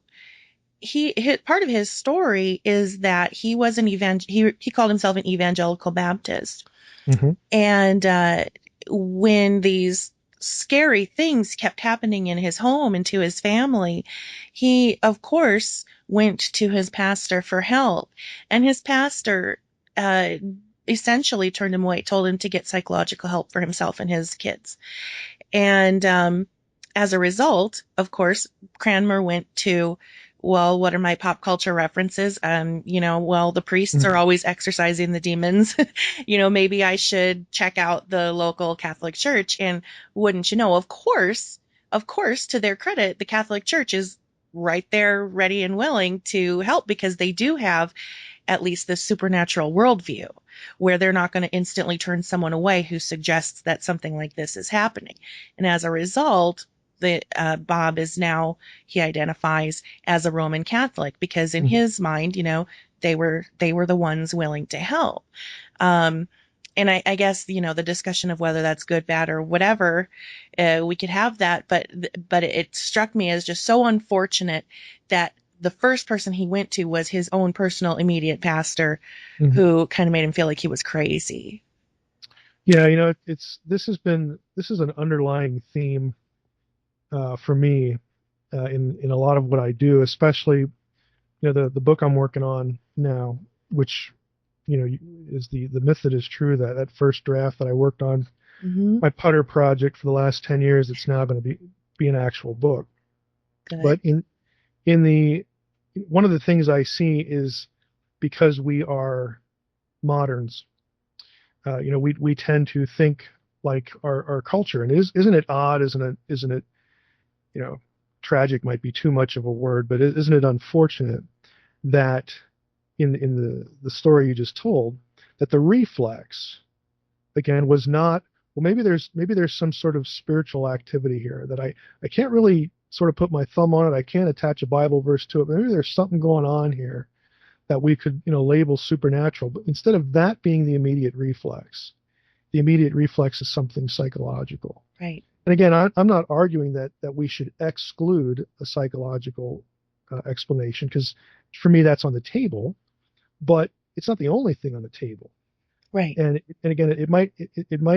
part of his story is that he was he called himself an evangelical Baptist, Hmm. and when these scary things kept happening in his home and to his family, he of course went to his pastor for help, and his pastor uh, essentially turned him away, told him to get psychological help for himself and his kids. And as a result, of course, Cranmer went to, well, what are my pop culture references? Well, the priests are always exorcising the demons. Maybe I should check out the local Catholic Church. And wouldn't you know, of course, to their credit, the Catholic Church is right there, ready and willing to help because they do have at least this supernatural worldview where they're not going to instantly turn someone away who suggests that something like this is happening. And as a result, the Bob is now, he identifies as a Roman Catholic because in Hmm. his mind, they were the ones willing to help. Um, and I guess the discussion of whether that's good, bad, or whatever, we could have that. But it struck me as just so unfortunate that the first person he went to was his own personal immediate pastor, Hmm. who kind of made him feel like he was crazy. Yeah, this is an underlying theme for me in a lot of what I do, especially the book I'm working on now, which is the myth that is true, that first draft that I worked on, Hmm. my putter project for the last 10 years. It's now going to be an actual book. Good. But in the one of the things I see is because we are moderns, we tend to think like our culture. And isn't it odd? Isn't it, you know, tragic might be too much of a word, but isn't it unfortunate that in the story you just told, that the reflex again was not, well, maybe there's some sort of spiritual activity here that I can't really sort of put my thumb on it. I can't attach a Bible verse to it. Maybe there's something going on here that we could, label supernatural. But instead of that being the immediate reflex is something psychological. Right. And again, I'm not arguing that we should exclude a psychological explanation, because for me that's on the table, but it's not the only thing on the table. Right. And again, it might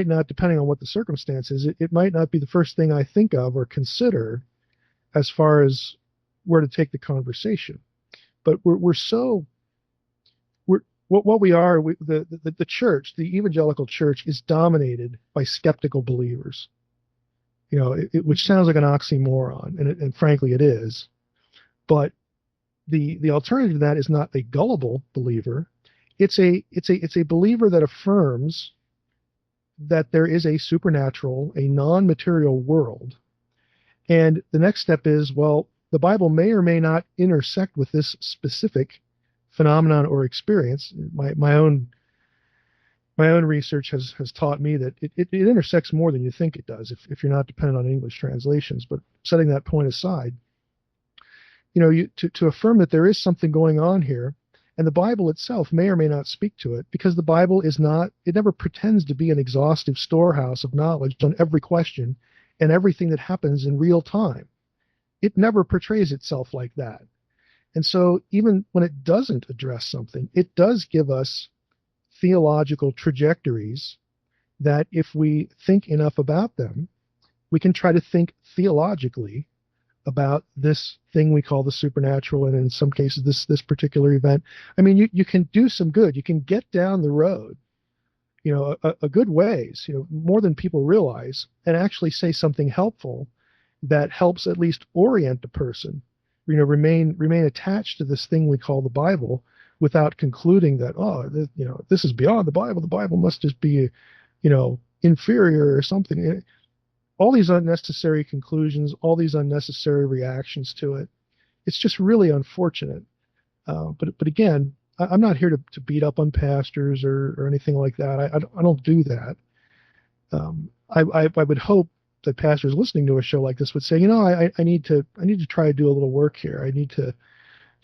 not, depending on what the circumstances, it might not be the first thing I think of or consider as far as where to take the conversation. But we're so we're what we are. The church, the evangelical church, is dominated by skeptical believers. Which Mhm. sounds like an oxymoron, and frankly it is. But the alternative to that is not a gullible believer. It's a believer that affirms that there is a supernatural, a non-material world. And the next step is, well, the Bible may or may not intersect with this specific phenomenon or experience. My own research has taught me that it intersects more than you think it does, if you're not dependent on English translations. But setting that point aside, to affirm that there is something going on here, and the Bible itself may or may not speak to it, because the Bible is not, it never pretends to be an exhaustive storehouse of knowledge on every question and everything that happens in real time. It never portrays itself like that. And so even when it doesn't address something, it does give us theological trajectories that, if we think enough about them, we can try to think theologically about this thing we call the supernatural, and in some cases this particular event. I mean, you can do some good. You can get down the road, a good ways, more than people realize, and actually say something helpful that helps at least orient a person, remain attached to this thing we call the Bible, without concluding that, oh, this is beyond the Bible. The Bible must just be, inferior or something. All these unnecessary conclusions, all these unnecessary reactions to it. It's just really unfortunate. But again, I'm not here to beat up on pastors or anything like that. I don't do that. I would hope that pastors listening to a show like this would say, I need to try to do a little work here. I need to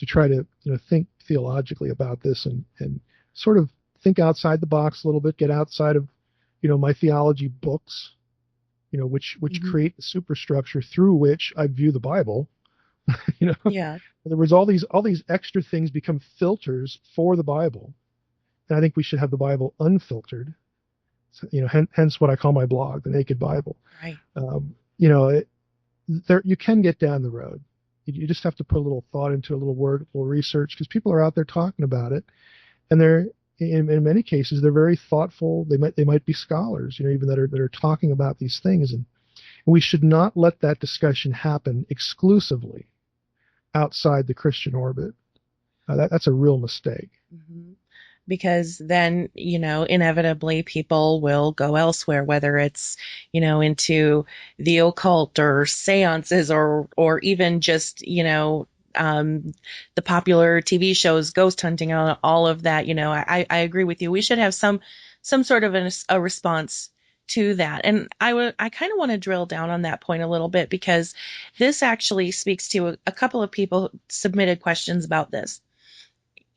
try to think theologically about this, and sort of think outside the box a little bit, get outside of my theology books, which Mhm. create the superstructure through which I view the Bible. In Yeah. other words, all these extra things become filters for the Bible, and I think we should have the Bible unfiltered. So, hence what I call my blog, the Naked Bible. Right. Um, you know, it, there you can get down the road. You just have to put a little thought into a little work, a little research, because people are out there talking about it, and they're in many cases they're very thoughtful. They might be scholars, even that are talking about these things, and we should not let that discussion happen exclusively outside the Christian orbit. That's a real mistake. Mhm. Because then, inevitably people will go elsewhere, whether it's, into the occult or seances, or even just, the popular TV shows, ghost hunting, all of that. I agree with you. We should have some sort of a response to that. And I kind of want to drill down on that point a little bit, because this actually speaks to a couple of people who submitted questions about this.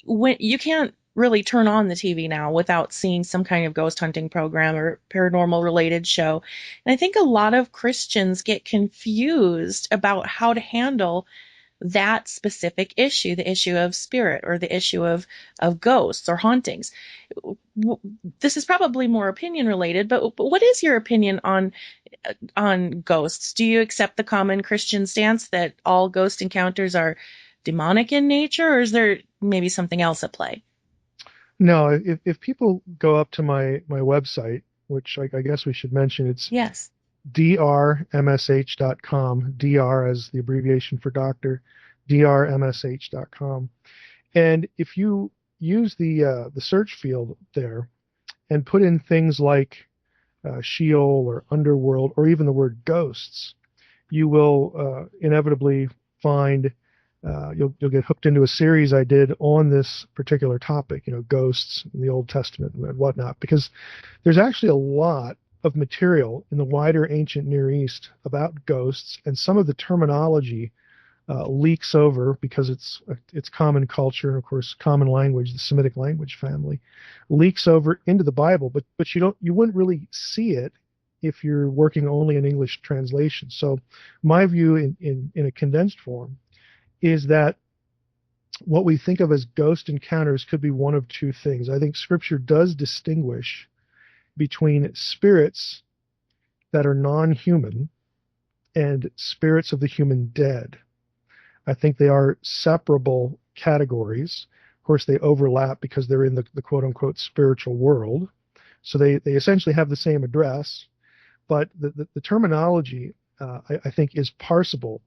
When you can't really turn on the TV now without seeing some kind of ghost hunting program or paranormal related show. And I think a lot of Christians get confused about how to handle that specific issue, the issue of spirit, or the issue of ghosts or hauntings. This is probably more opinion related, but what is your opinion on ghosts? Do you accept the common Christian stance that all ghost encounters are demonic in nature, or is there maybe something else at play? No, if people go up to my website, which I guess we should mention, it's Yes. drmsh.com, dr as the abbreviation for doctor, drmsh.com. And if you use the search field there and put in things like Sheol or underworld, or even the word ghosts, you will inevitably find, you'll get hooked into a series I did on this particular topic, ghosts in the Old Testament and whatnot, because there's actually a lot of material in the wider ancient Near East about ghosts, and some of the terminology leaks over because it's common culture, and of course common language, the Semitic language family, leaks over into the Bible, but you wouldn't really see it if you're working only in English translation. So my view in a condensed form is that what we think of as ghost encounters could be one of two things. I think Scripture does distinguish between spirits that are non-human and spirits of the human dead. I think they are separable categories. Of course, they overlap because they're in the quote unquote spiritual world. So they essentially have the same address, but the terminology, I think, is parsable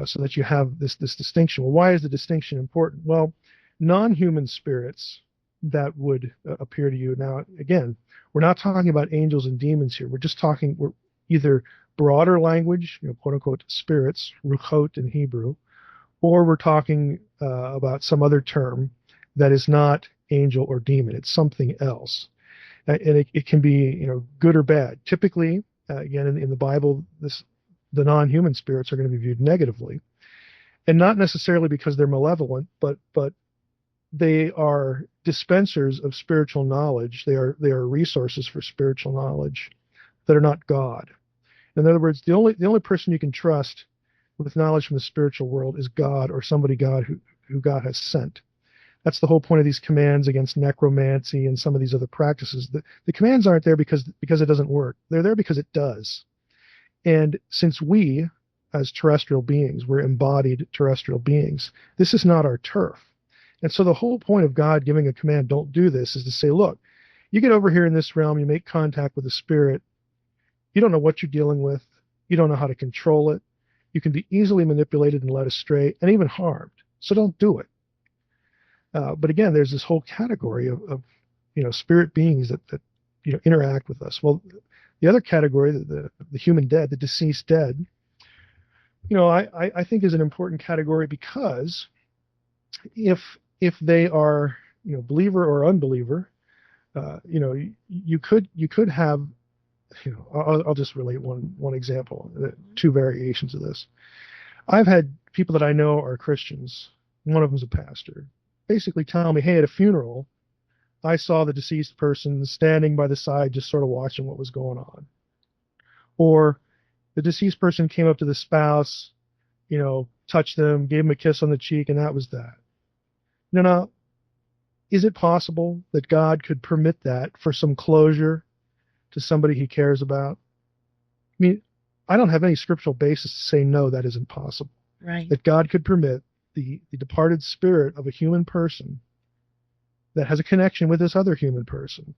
so that you have this distinction. Well, why is the distinction important? Well, non-human spirits that would appear to you. Now, again, we're not talking about angels and demons here. We're either broader language, quote unquote spirits, ruchot in Hebrew, or we're talking about some other term that is not angel or demon. It's something else, and it can be good or bad. Typically, again in the Bible, the non-human spirits are going to be viewed negatively, and not necessarily because they're malevolent, but they are dispensers of spiritual knowledge. They are resources for spiritual knowledge that are not God. In other words, the only person you can trust with knowledge from the spiritual world is God, or somebody who God has sent. That's the whole point of these commands against necromancy and some of these other practices. The commands aren't there because it doesn't work. They're there because it does. And since we, as terrestrial beings, we're embodied terrestrial beings, this is not our turf. And so the whole point of God giving a command, don't do this, is to say, look, you get over here in this realm, you make contact with a spirit, you don't know what you're dealing with, you don't know how to control it, you can be easily manipulated and led astray and even harmed. So don't do it. But again, there's this whole category of spirit beings that interact with us. Well, the other category, the human dead, the deceased dead, I think is an important category because if they are believer or unbeliever, you could have I'll just relate one example, two variations of this. I've had people that I know are Christians. One of them's a pastor. Basically tell me, hey, at a funeral, I saw the deceased person standing by the side, just sort of watching what was going on. Or the deceased person came up to the spouse, touched them, gave him a kiss on the cheek, and that was that. Now, is it possible that God could permit that for some closure to somebody he cares about? I mean, I don't have any scriptural basis to say no, that isn't possible. Right. That God could permit the departed spirit of a human person that has a connection with this other human person,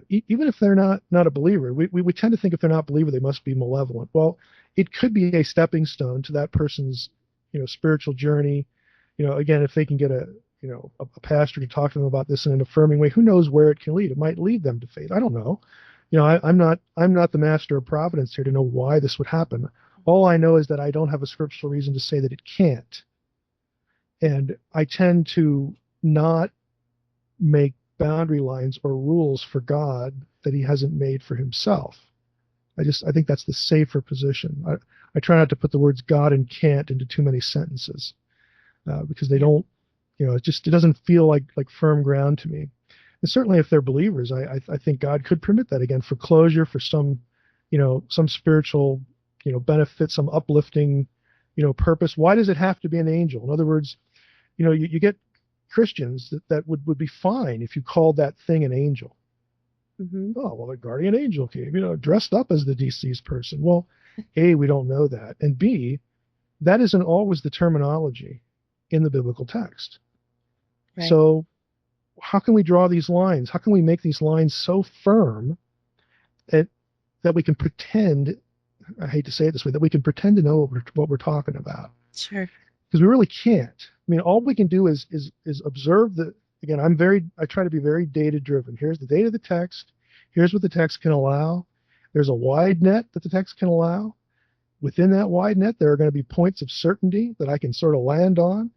even if they're not a believer. We tend to think if they're not a believer, they must be malevolent. Well, it could be a stepping stone to that person's spiritual journey. Again, if they can get a pastor to talk to them about this in an affirming way, who knows where it can lead? It might lead them to faith. I don't know. I'm not the master of providence here to know why this would happen. All I know is that I don't have a scriptural reason to say that it can't. And I tend to not make boundary lines or rules for God that he hasn't made for himself. I think that's the safer position. I try not to put the words God and can't into too many sentences because they don't, it doesn't feel like firm ground to me. And certainly if they're believers, I think God could permit that, again, for closure, for some spiritual, benefit, some uplifting, purpose. Why does it have to be an angel? In other words, you get Christians that would be fine if you called that thing an angel. Mm-hmm. Oh, well, a guardian angel came, dressed up as the deceased person. Well, A, we don't know that. And B, that isn't always the terminology in the biblical text. Right. So how can we draw these lines? How can we make these lines so firm that we can pretend, I hate to say it this way, that we can pretend to know what we're talking about? Sure. Because we really can't. I mean, all we can do is observe the. Again, I try to be very data driven. Here's the data of the text. Here's what the text can allow. There's a wide net that the text can allow. Within that wide net, there are going to be points of certainty that I can sort of land on,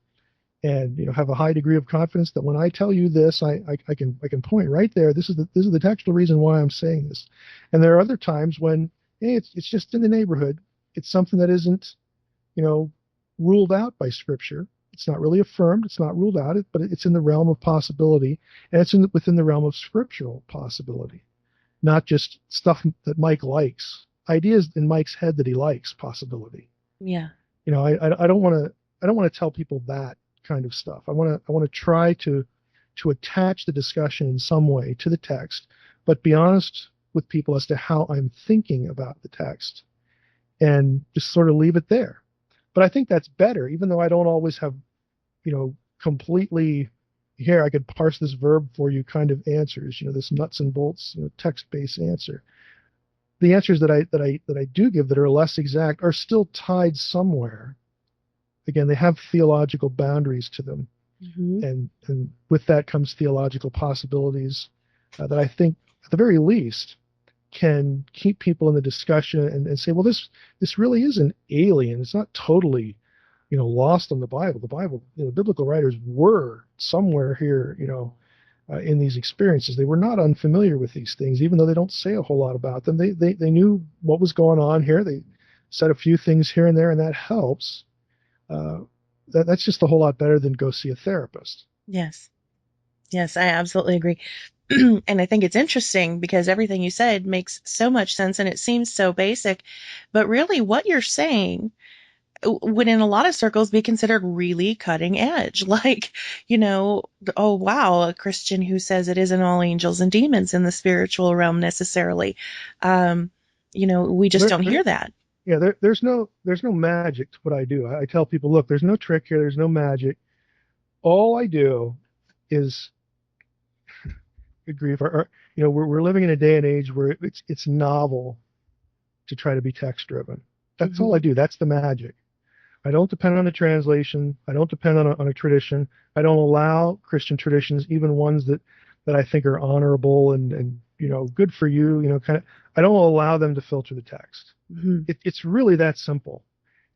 and have a high degree of confidence that when I tell you this, I can point right there. This is the textual reason why I'm saying this. And there are other times when, hey, it's just in the neighborhood. It's something that isn't, ruled out by Scripture. It's not really affirmed. It's not ruled out, but it's in the realm of possibility, and it's within the realm of scriptural possibility. not just stuff that Mike likes, ideas in Mike's head that he likes, possibility. Yeah. I don't want to tell people that kind of stuff. I want to try to attach the discussion in some way to the text, but be honest with people as to how I'm thinking about the text and just sort of leave it there. But I think that's better, even though I don't always have, completely here, I could parse this verb for you kind of answers, this nuts and bolts, text-based answer. The answers that I do give that are less exact are still tied somewhere. Again, they have theological boundaries to them, Hmm. and with that comes theological possibilities that I think, at the very least, can keep people in the discussion and say, well, this really is an alien. It's not totally, lost on the Bible. The Bible, the biblical writers were somewhere here, in these experiences. They were not unfamiliar with these things, even though they don't say a whole lot about them. They knew what was going on here. They said a few things here and there, and that helps. Uh, that's just a whole lot better than go see a therapist. Yes. Yes, I absolutely agree. And I think it's interesting because everything you said makes so much sense and it seems so basic. But really, what you're saying would, in a lot of circles, be considered really cutting edge. Like, oh, wow, a Christian who says it isn't all angels and demons in the spiritual realm necessarily. Um, we just There, don't there, hear that. yeah, there's no magic to what I do. I tell people, look, there's no trick here. There's no magic. All I do is good grief. We're living in a day and age where it's novel to try to be text driven. That's all I Hmm. do. That's the magic. I don't depend on a translation. I don't depend on a tradition. I don't allow Christian traditions, even ones that I think are honorable and good for you. Kind of. I don't allow them to filter the text. Hmm. It's really that simple.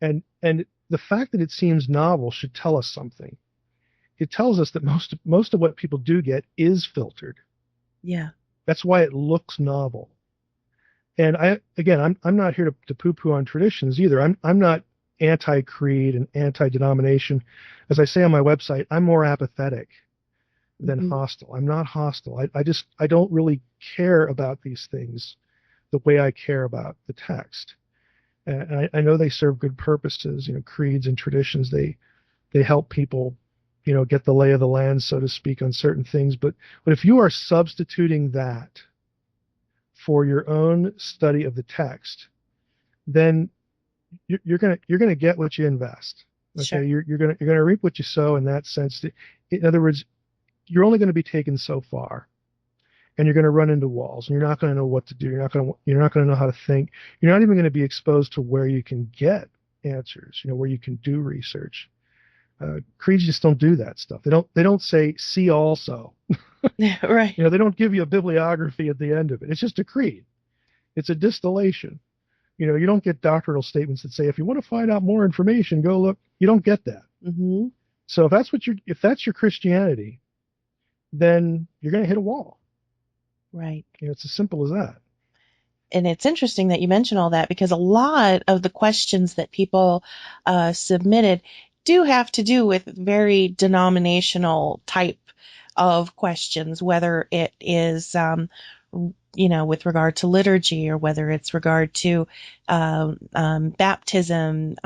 And the fact that it seems novel should tell us something. It tells us that most of what people do get is filtered. Yeah. That's why it looks novel. And I'm not here to poo-poo on traditions either. I'm not anti-creed and anti-denomination. As I say on my website, I'm more apathetic than Hmm. hostile. I'm not hostile. I don't really care about these things the way I care about the text. And I know they serve good purposes. Creeds and traditions, they help people, get the lay of the land, so to speak, on certain things. But if you are substituting that for your own study of the text, then you're gonna get what you invest. Okay, Sure. you're gonna reap what you sow in that sense. In other words, you're only going to be taken so far, and you're going to run into walls, and you're not going to know what to do. You're not going to know how to think. You're not even going to be exposed to where you can get answers. Where you can do research. Creeds just don't do that stuff. They don't say see also. Right. They don't give you a bibliography at the end of it. It's just a creed. It's a distillation. You don't get doctrinal statements that say if you want to find out more information, go look. You don't get that. Hmm. So if that's your Christianity, then you're going to hit a wall. Right. It's as simple as that. And it's interesting that you mention all that because a lot of the questions that people submitted do have to do with very denominational type of questions, whether it is, with regard to liturgy or whether it's regard to baptism,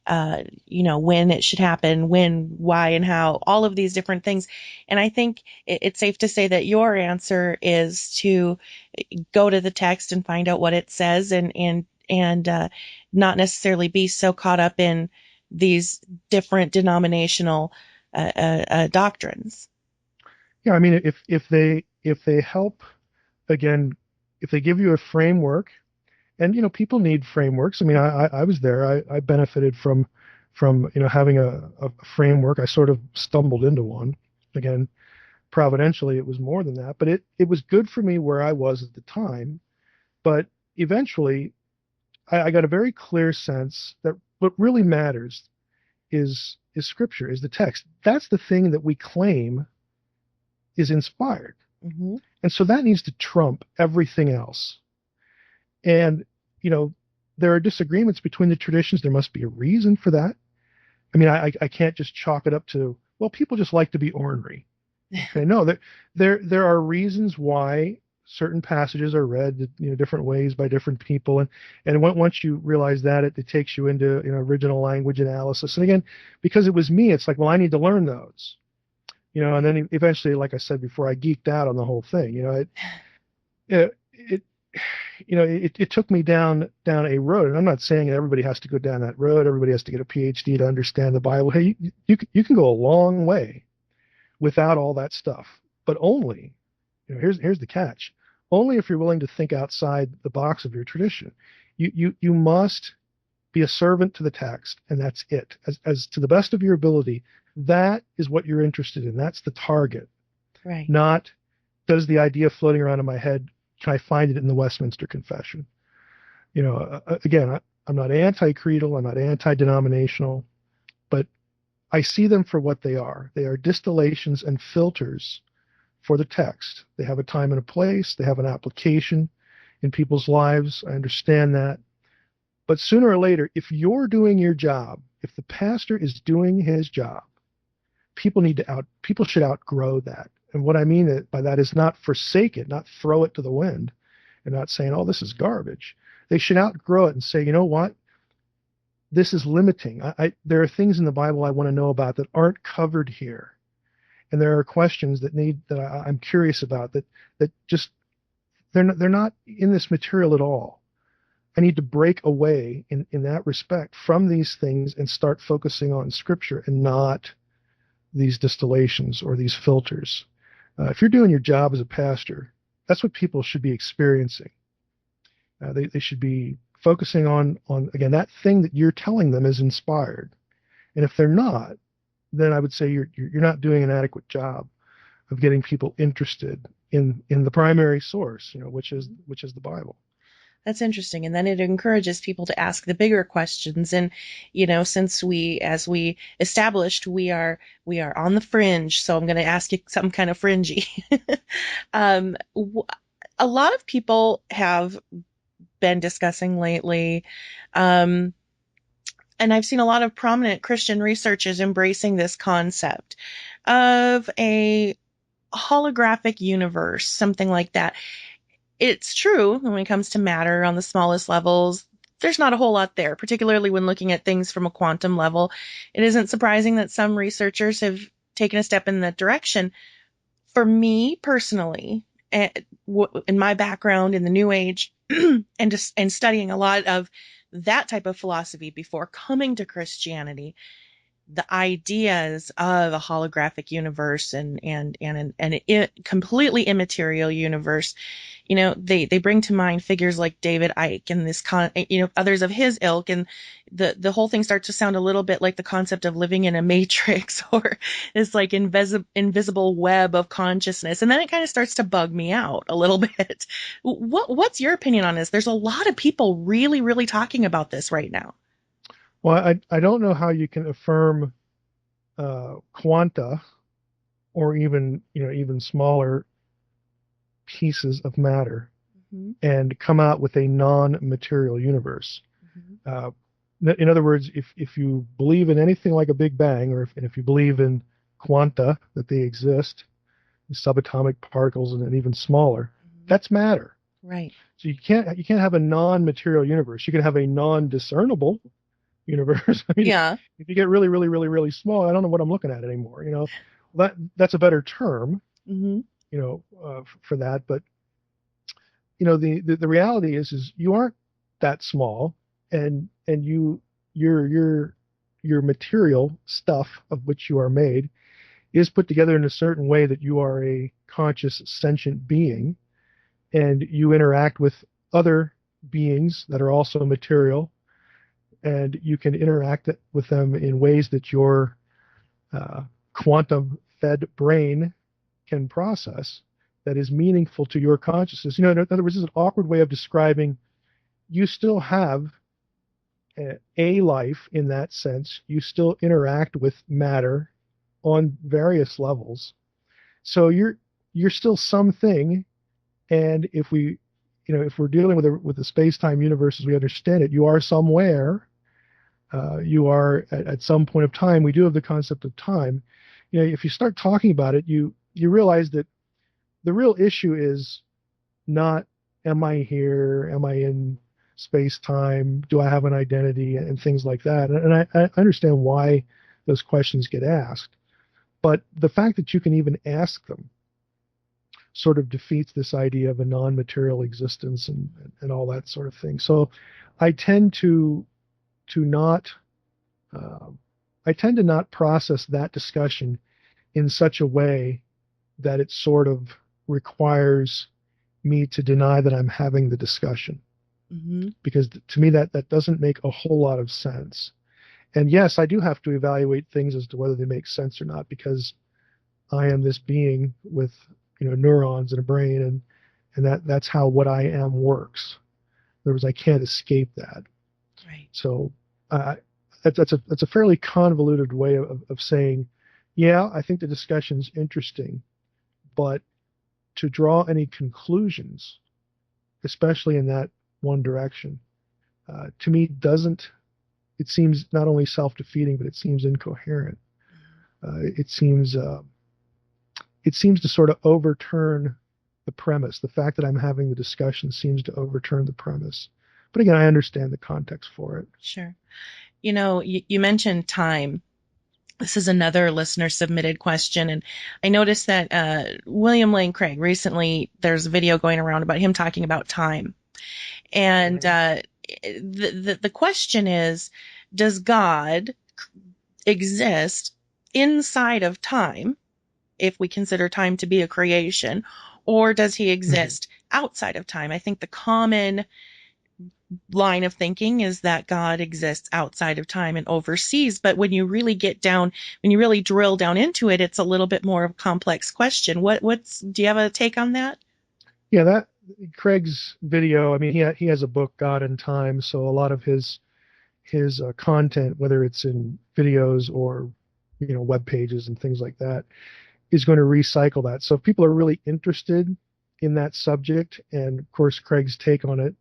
when it should happen, when, why, and how, all of these different things. And I think it's safe to say that your answer is to go to the text and find out what it says and not necessarily be so caught up in these different denominational doctrines. Yeah, I mean, if they help, again, if they give you a framework, and people need frameworks. I mean, I was there. I benefited from having a framework. I sort of stumbled into one. Again, providentially, it was more than that, but it was good for me where I was at the time. But eventually, I got a very clear sense that what really matters is Scripture, is the text. That's the thing that we claim is inspired. Hmm. And so that needs to trump everything else. And, you know, there are disagreements between the traditions. There must be a reason for that. I mean, I can't just chalk it up to, well, people just like to be ornery. Okay, no, there are reasons why certain passages are read, different ways by different people, and once you realize that, it takes you into original language analysis. And again, because it was me, it's like, well, I need to learn those, and Right. then eventually, like I said before, I geeked out on the whole thing. It it took me down a road, and I'm not saying everybody has to go down that road. Everybody has to get a PhD to understand the Bible. Hey, you can go a long way without all that stuff, but only, here's the catch: only if you're willing to think outside the box of your tradition. You must be a servant to the text, and that's it. As to the best of your ability, that is what you're interested in. That's the target, Right. not does the idea floating around in my head, can I find it in the Westminster Confession? Again, I'm not anti-creedal, I'm not anti-denominational, but I see them for what they are. They are distillations and filters for the text. They have a time and a place, they have an application in people's lives. I understand that. But sooner or later, if you're doing your job, if the pastor is doing his job, people should outgrow that. And what I mean by that is not forsake it, not throw it to the wind, and not saying, oh, this is garbage. They should outgrow it and say, you know what? This is limiting. There are things in the Bible I want to know about that aren't covered here. And there are questions I'm curious about that just they're not in this material at all. I need to break away in that respect from these things and start focusing on scripture and not these distillations or these filters. If you're doing your job as a pastor, that's what people should be experiencing. They should be focusing on again that thing that you're telling them is inspired. And if they're not, then I would say you're not doing an adequate job of getting people interested in the primary source, which is the Bible. That's interesting. And then it encourages people to ask the bigger questions. And, since as we established, we are on the fringe. So I'm going to ask you something kind of fringy. um, a lot of people have been discussing lately, um, and I've seen a lot of prominent Christian researchers embracing this concept of a holographic universe, something like that. It's true when it comes to matter on the smallest levels, there's not a whole lot there, particularly when looking at things from a quantum level. It isn't surprising that some researchers have taken a step in that direction. For me personally, in my background in the New Age, and studying a lot of that type of philosophy before coming to Christianity, the ideas of a holographic universe and completely immaterial universe, they bring to mind figures like David Icke and others of his ilk, and the whole thing starts to sound a little bit like the concept of living in a matrix or this like invisible web of consciousness, and then it kind of starts to bug me out a little bit. What's your opinion on this? There's a lot of people really, really talking about this right now. Well, I don't know how you can affirm quanta or even smaller pieces of matter Hmm. and come out with a non-material universe. Hmm. Uh, in other words, if you believe in anything like a Big Bang, or if you believe in quanta, that they exist, subatomic particles and even smaller, Hmm. that's matter. Right. So you can't have a non-material universe. You can have a non-discernible universe. I mean, Yeah. if you get really, really, really, really small, I don't know what I'm looking at anymore. That's a better term, Hmm. for that. But the reality is you aren't that small, and your material stuff of which you are made is put together in a certain way that you are a conscious sentient being, and you interact with other beings that are also material, and you can interact with them in ways that your quantum fed brain can process that is meaningful to your consciousness. In other words, this is an awkward way of describing you still have a life in that sense. You still interact with matter on various levels. So you're still something. And if we're dealing with the space-time universe as we understand it, you are somewhere. You are at some point of time. We do have the concept of time. If you start talking about it, you realize that the real issue is not am I here? Am I in space time? Do I have an identity? And things like that. And I understand why those questions get asked. But the fact that you can even ask them sort of defeats this idea of a non-material existence and all that sort of thing. So I tend to not uh, I tend to not process that discussion in such a way that it sort of requires me to deny that I'm having the discussion, Hmm. because to me that doesn't make a whole lot of sense. And yes, I do have to evaluate things as to whether they make sense or not, because I am this being with neurons and a brain, and that's how what I am works. In other words, I can't escape that. Right. So uh, that's a fairly convoluted way of saying, yeah, I think the discussion's interesting, but to draw any conclusions, especially in that one direction, to me doesn't. It seems not only self-defeating, but it seems incoherent. It seems to sort of overturn the premise. The fact that I'm having the discussion seems to overturn the premise. But again, I understand the context for it. Sure. You mentioned time. This is another listener submitted question, and I noticed that William Lane Craig recently, there's a video going around about him talking about time. And Mhm. the question is, does God exist inside of time, if we consider time to be a creation, or does he Mhm. exist outside of time? I think the common line of thinking is that God exists outside of time and overseas. But when you really drill down into it, it's a little bit more of a complex question. Do you have a take on that? Yeah, that Craig's video. I mean, he has a book, God and Time, so a lot of his content, whether it's in videos or web pages and things like that, is going to recycle that. So if people are really interested in that subject, and of course Craig's take on it,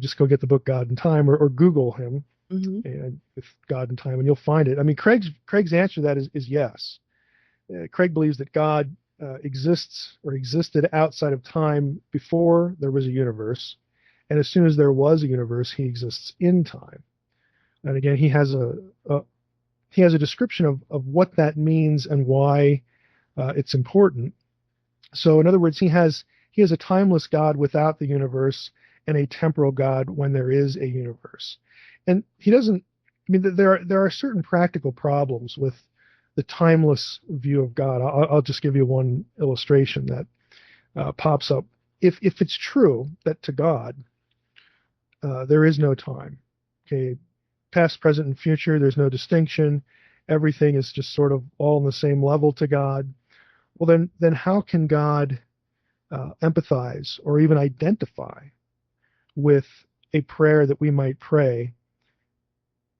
just go get the book God and Time, or Google him Hmm. and with God and Time, and you'll find it. I mean, Craig's answer to that is yes. Craig believes that God exists or existed outside of time before there was a universe, and as soon as there was a universe, he exists in time. And again, he has a description of what that means and why it's important. So, in other words, he has a timeless God without the universe and a temporal God when there is a universe. And he doesn't. I mean, there are certain practical problems with the timeless view of God. I'll just give you one illustration that pops up. If it's true that to God there is no time, okay, past, present, and future, there's no distinction. Everything is just sort of all on the same level to God. Well, then how can God empathize or even identify with a prayer that we might pray,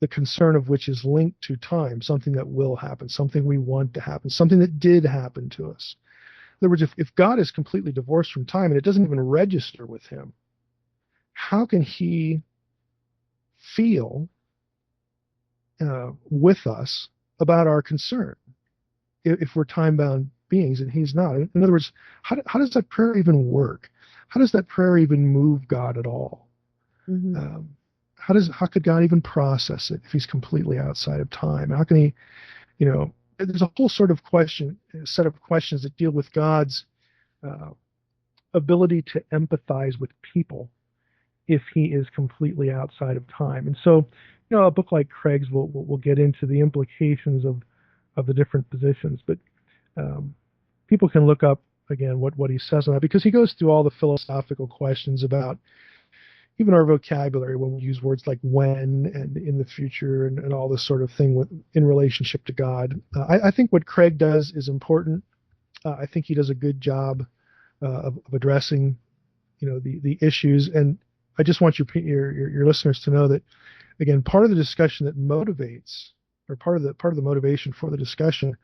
the concern of which is linked to time, something that will happen, something we want to happen, something that did happen to us? In other words, if God is completely divorced from time and it doesn't even register with him, how can he feel with us about our concern if we're time bound beings and he's not? In other words, how does that prayer even work? How does that prayer even move God at all? Hmm. Um, how could God even process it if he's completely outside of time? How can he, there's a whole sort of set of questions that deal with God's uh, ability to empathize with people if he is completely outside of time. And so, a book like Craig's will get into the implications of the different positions, but um, people can look up again what he says on that, because he goes through all the philosophical questions about even our vocabulary when we use words like when and in the future and all this sort of thing in relationship to God. I think what Craig does is important. I think he does a good job of addressing the issues. And I just want your listeners to know that, again, part of the discussion that motivates, or part of the motivation for the discussion,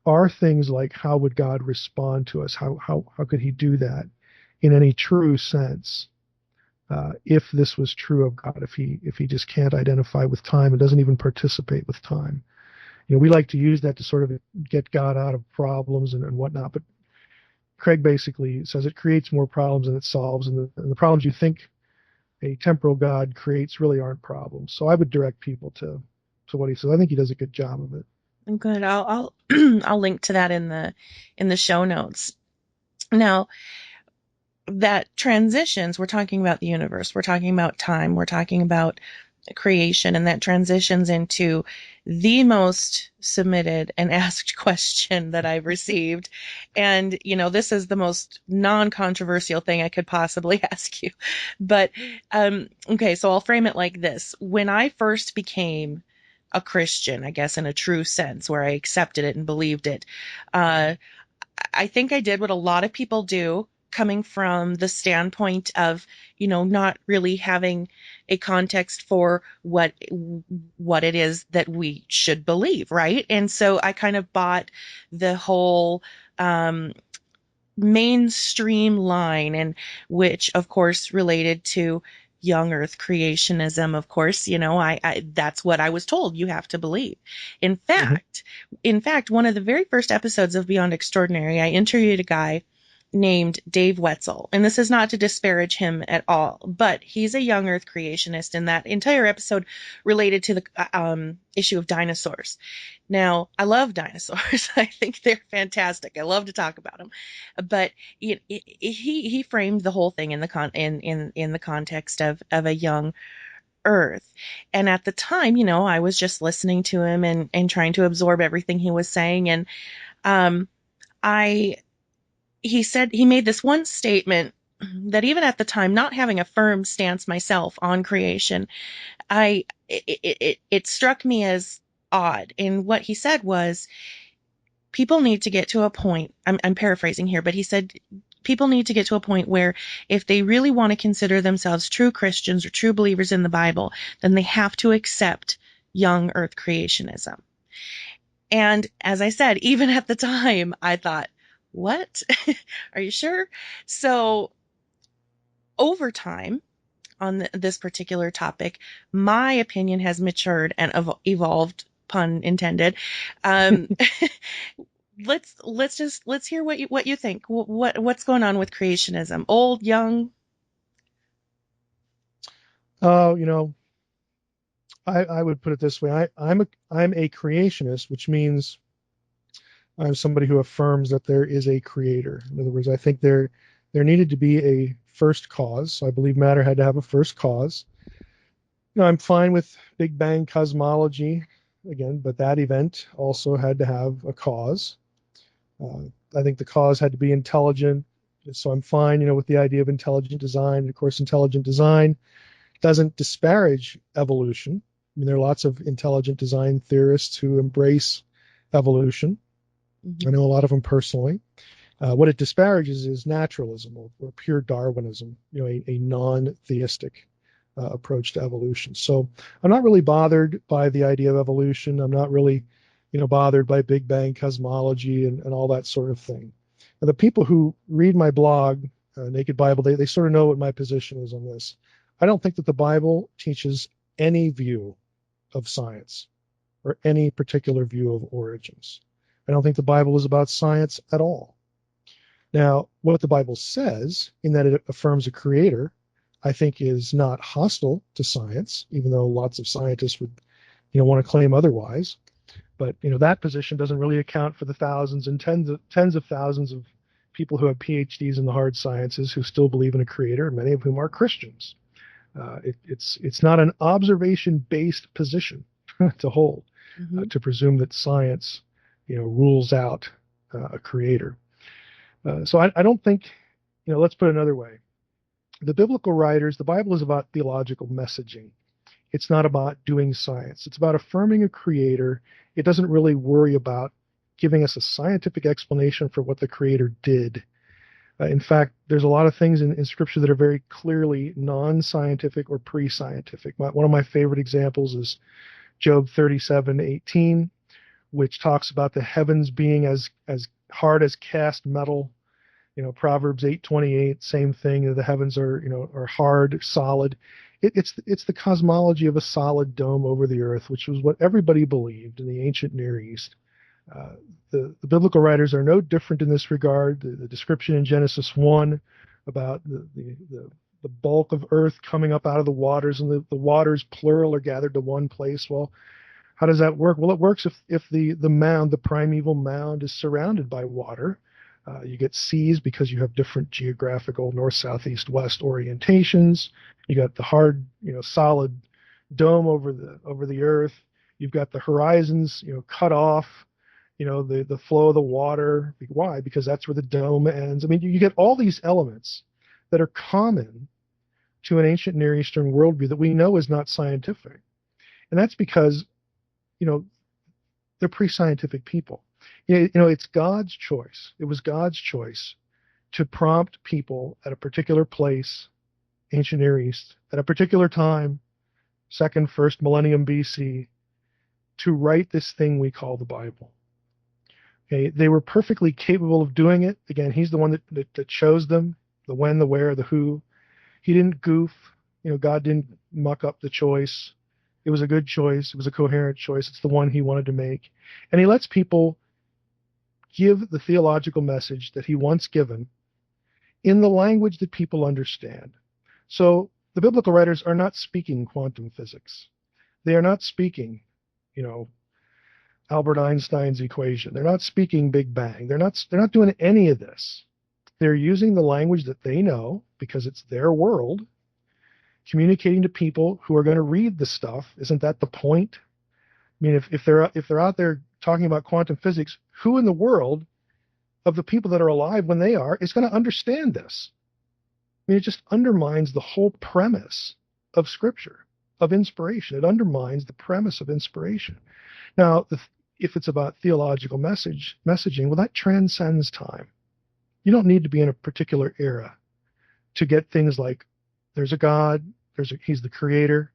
are things like, how would God respond to us? How could he do that in any true sense? If this was true of God, if he just can't identify with time and doesn't even participate with time. We like to use that to sort of get God out of problems and whatnot, but Craig basically says it creates more problems than it solves, and the problems you think a temporal God creates really aren't problems. So I would direct people to what he says. I think he does a good job of it. Good. I'll I'll link to that in the show notes. Now, that transitions, we're talking about the universe, we're talking about time, we're talking about creation, and that transitions into the most submitted and asked question that I've received. And, this is the most non controversial thing I could possibly ask you. But, okay, so I'll frame it like this. When I first became a Christian, I guess in a true sense, where I accepted it and believed it, uh, I think I did what a lot of people do, coming from the standpoint of, not really having a context for what it is that we should believe, right? And so I kind of bought the whole um, mainstream line, and which of course related to young earth creationism. Of course, I that's what I was told you have to believe. in Hmm. fact in fact, one of the very first episodes of Beyond Extraordinary, I interviewed a guy named Dave Wetzel, and this is not to disparage him at all, but he's a young earth creationist, and that entire episode related to the issue of dinosaurs. Now, I love dinosaurs. I think they're fantastic. I love to talk about them. But he framed the whole thing in the in the context of a young Earth. And at the time, I was just listening to him and trying to absorb everything he was saying. And um, I he said he made this one statement that even at the time, not having a firm stance myself on creation, it struck me as odd. And what he said was, people need to get to a point, I'm paraphrasing here, but he said people need to get to a point where if they really want to consider themselves true Christians or true believers in the Bible, then they have to accept young earth creationism. And as I said, even at the time, I thought, what? Are you sure? So over time, on this particular topic, my opinion has matured and evolved, pun intended. Um, let's hear what you think. What's going on with creationism? Old, young? Oh, I would put it this way. I'm a creationist, which means I'm somebody who affirms that there is a creator. In other words, I think there needed to be a first cause. So I believe matter had to have a first cause. I'm fine with Big Bang cosmology again, but that event also had to have a cause. Uh, I think the cause had to be intelligent. So I'm fine, with the idea of intelligent design. Of course, intelligent design doesn't disparage evolution. I mean, there are lots of intelligent design theorists who embrace evolution. I Mhm. know a lot of them personally. What it disparages is naturalism or pure Darwinism, a non-theistic approach to evolution. So I'm not really bothered by the idea of evolution. I'm not really, bothered by Big Bang cosmology and all that sort of thing. And the people who read my blog, Naked Bible, they sort of know what my position is on this. I don't think that the Bible teaches any view of science or any particular view of origins. I don't think the Bible is about science at all. Now, what the Bible says, in that it affirms a creator, I think is not hostile to science, even though lots of scientists would, want to claim otherwise. But that position doesn't really account for the thousands and tens of thousands of people who have PhDs in the hard sciences who still believe in a creator, many of whom are Christians. It's not an observation-based position to hold, Mhm. to presume that science, rules out a creator. So I don't think, let's put it another way. The biblical writers, the Bible is about theological messaging. It's not about doing science. It's about affirming a creator. It doesn't really worry about giving us a scientific explanation for what the creator did. In fact, there's a lot of things in Scripture that are very clearly non-scientific or pre-scientific. One of my favorite examples is Job 37:18, which talks about the heavens being as hard as cast metal. Proverbs 8:28, same thing. The heavens are hard, solid. It's the cosmology of a solid dome over the earth, which was what everybody believed in the ancient Near East. Uh, the biblical writers are no different in this regard. The description in Genesis 1 about the bulk of earth coming up out of the waters, and the waters, plural, are gathered to one place. Well, how does that work? Well, it works if the mound, the primeval mound, is surrounded by water. You get seas because you have different geographical north, south, east, west orientations. You got the hard, solid dome over the earth. You've got the horizons, cut off. The flow of the water. Why? Because that's where the dome ends. I mean, you get all these elements that are common to an ancient Near Eastern worldview that we know is not scientific, and that's because you know they're pre-scientific people. It's God's choice. It was God's choice to prompt people at a particular place, ancient Near East, at a particular time, second, first millennium BC, to write this thing we call the Bible. Okay, they were perfectly capable of doing it. Again, he's the one that chose them, the when, the where, the who. He didn't goof. God didn't muck up the choice. It was a good choice. It was a coherent choice. It's the one he wanted to make. And he lets people give the theological message that he wants given in the language that people understand. So the biblical writers are not speaking quantum physics. They are not speaking, you know, Albert Einstein's equation. They're not speaking Big Bang. They're not doing any of this. They're using the language that they know because it's their world, communicating to people who are going to read the stuff. Isn't that the point? I mean, if they're out there talking about quantum physics, who in the world of the people that are alive when they are is going to understand this? I mean, it just undermines the whole premise of Scripture, of inspiration. It undermines the premise of inspiration. Now, if it's about theological messaging, well, that transcends time. You don't need to be in a particular era to get things like there's a God, he's the creator,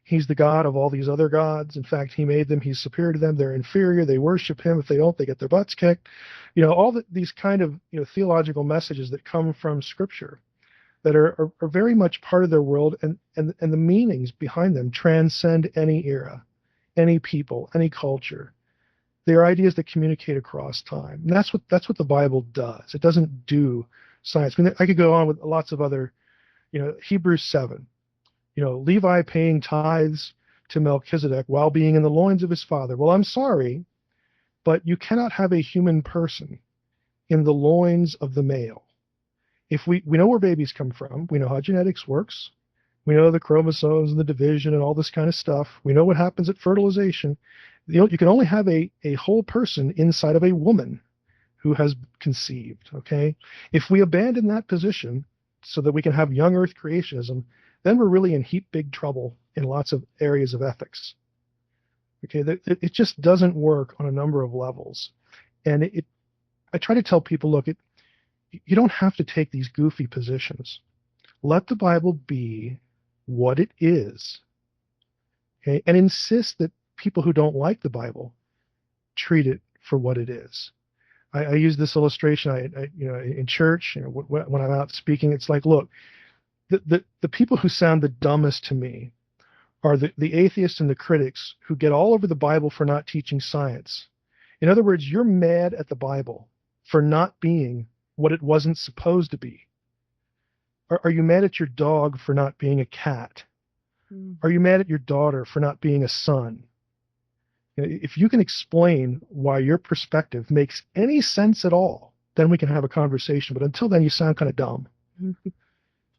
he's the God of all these other gods. In fact, he made them, he's superior to them, they're inferior, they worship him. If they don't, they get their butts kicked. These kind of theological messages that come from Scripture that are very much part of their world, and the meanings behind them transcend any era, any people, any culture. They are ideas that communicate across time. And that's what the Bible does. It doesn't do science. I mean, I could go on with lots of other, Hebrews 7, Levi paying tithes to Melchizedek while being in the loins of his father. Well, I'm sorry, but you cannot have a human person in the loins of the male. If we know where babies come from, we know how genetics works, we know the chromosomes and the division and all this kind of stuff. We know what happens at fertilization. You can only have a whole person inside of a woman who has conceived. Okay, if we abandon that position so that we can have young Earth creationism, then we're really in heap big trouble in lots of areas of ethics. Okay, it just doesn't work on a number of levels, and I try to tell people, look, you don't have to take these goofy positions. Let the Bible be what it is, okay, and insist that people who don't like the Bible treat it for what it is. I use this illustration. In church, when I'm out speaking, it's like, look, the people who sound the dumbest to me are the atheists and the critics who get all over the Bible for not teaching science. In other words, you're mad at the Bible for not being what it wasn't supposed to be. Are you mad at your dog for not being a cat? Are you mad at your daughter for not being a son? If you can explain why your perspective makes any sense at all, then we can have a conversation. But until then, you sound kind of dumb.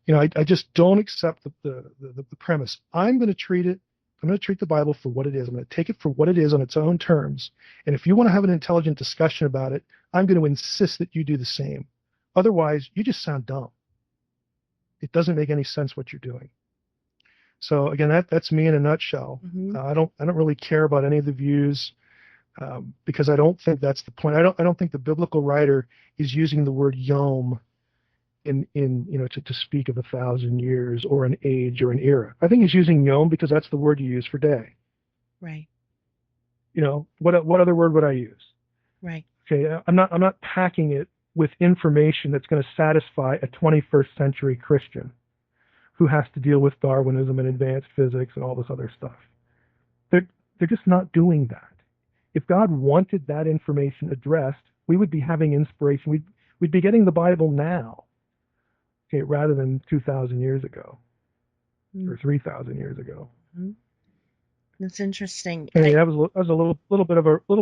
I just don't accept the premise. I'm going to treat the Bible for what it is. I'm going to take it for what it is on its own terms. And if you want to have an intelligent discussion about it, I'm going to insist that you do the same. Otherwise, you just sound dumb. It doesn't make any sense what you're doing. So again, that's me in a nutshell. Mm-hmm. I don't really care about any of the views because I don't think that's the point. I don't think the biblical writer is using the word yom to speak of 1,000 years or an age or an era. I think he's using yom because that's the word you use for day. Right. What other word would I use? Right. Okay, I'm not packing it with information that's going to satisfy a 21st century Christian who has to deal with Darwinism and advanced physics and all this other stuff. They're just not doing that. If God wanted that information addressed, we would be having inspiration. We'd be getting the Bible now, okay, rather than 2,000 years ago or 3,000 years ago. Mm-hmm. That's interesting. Anyway, that was a little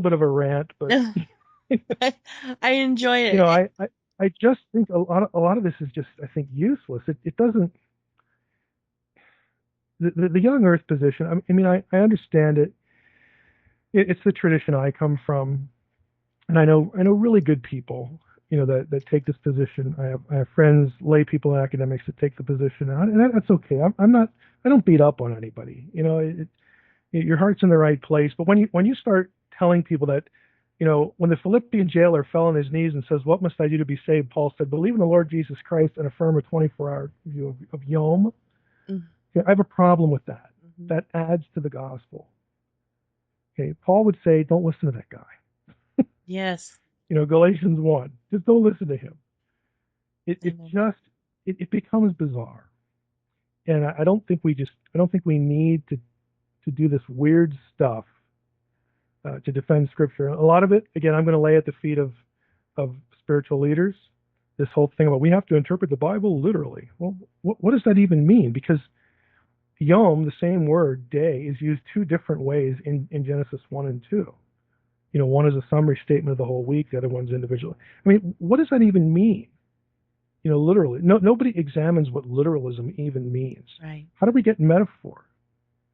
bit of a rant, but I enjoy you know, it. I just think a lot of this is just, I think, useless. It doesn't, the young Earth position. I mean, I understand it. It's the tradition I come from, and I know really good people, that take this position. I have friends, lay people, academics that take the position, and that's okay. I'm not. I don't beat up on anybody. Your heart's in the right place. But when you start telling people that, when the Philippian jailer fell on his knees and says, "What must I do to be saved?" Paul said, "Believe in the Lord Jesus Christ and affirm a 24-hour view of Yom." Mm-hmm. Okay, I have a problem with that. Mm-hmm. That adds to the gospel. Okay, Paul would say, "Don't listen to that guy." Yes. Galatians 1. Just don't listen to him. It Amen. just it becomes bizarre, and I don't think we need to do this weird stuff to defend Scripture. A lot of it, again, I'm going to lay at the feet of spiritual leaders. This whole thing about we have to interpret the Bible literally. Well, what does that even mean? Because Yom, the same word, day, is used two different ways in Genesis 1 and 2. One is a summary statement of the whole week, the other one's individual. I mean, what does that even mean? Literally. Nobody examines what literalism even means. Right. How do we get metaphor?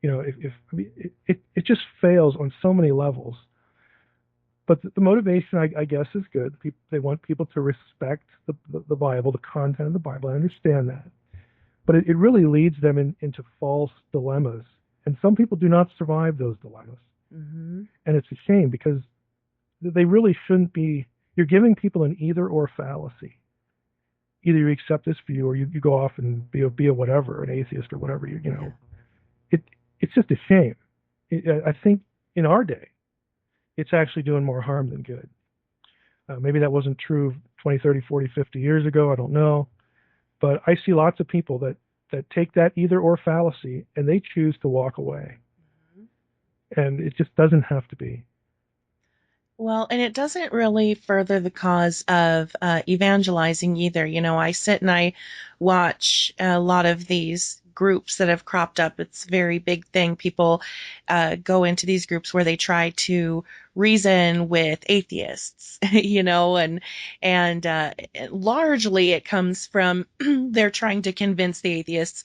If I mean, it just fails on so many levels. But the motivation, I guess, is good. They want people to respect the Bible, the content of the Bible. I understand that. But it really leads them into false dilemmas. And some people do not survive those dilemmas. Mm-hmm. And it's a shame because they really shouldn't be. You're giving people an either or fallacy. Either you accept this view or you go off and be a whatever, an atheist or whatever. Yeah. It's just a shame. I think in our day, it's actually doing more harm than good. Maybe that wasn't true 20, 30, 40, 50 years ago. I don't know. But I see lots of people that take that either or fallacy and they choose to walk away. Mm-hmm. And it just doesn't have to be. Well, and it doesn't really further the cause of evangelizing either. I sit and I watch a lot of these groups that have cropped up. It's a very big thing. People go into these groups where they try to reason with atheists, and largely it comes from they're trying to convince the atheists.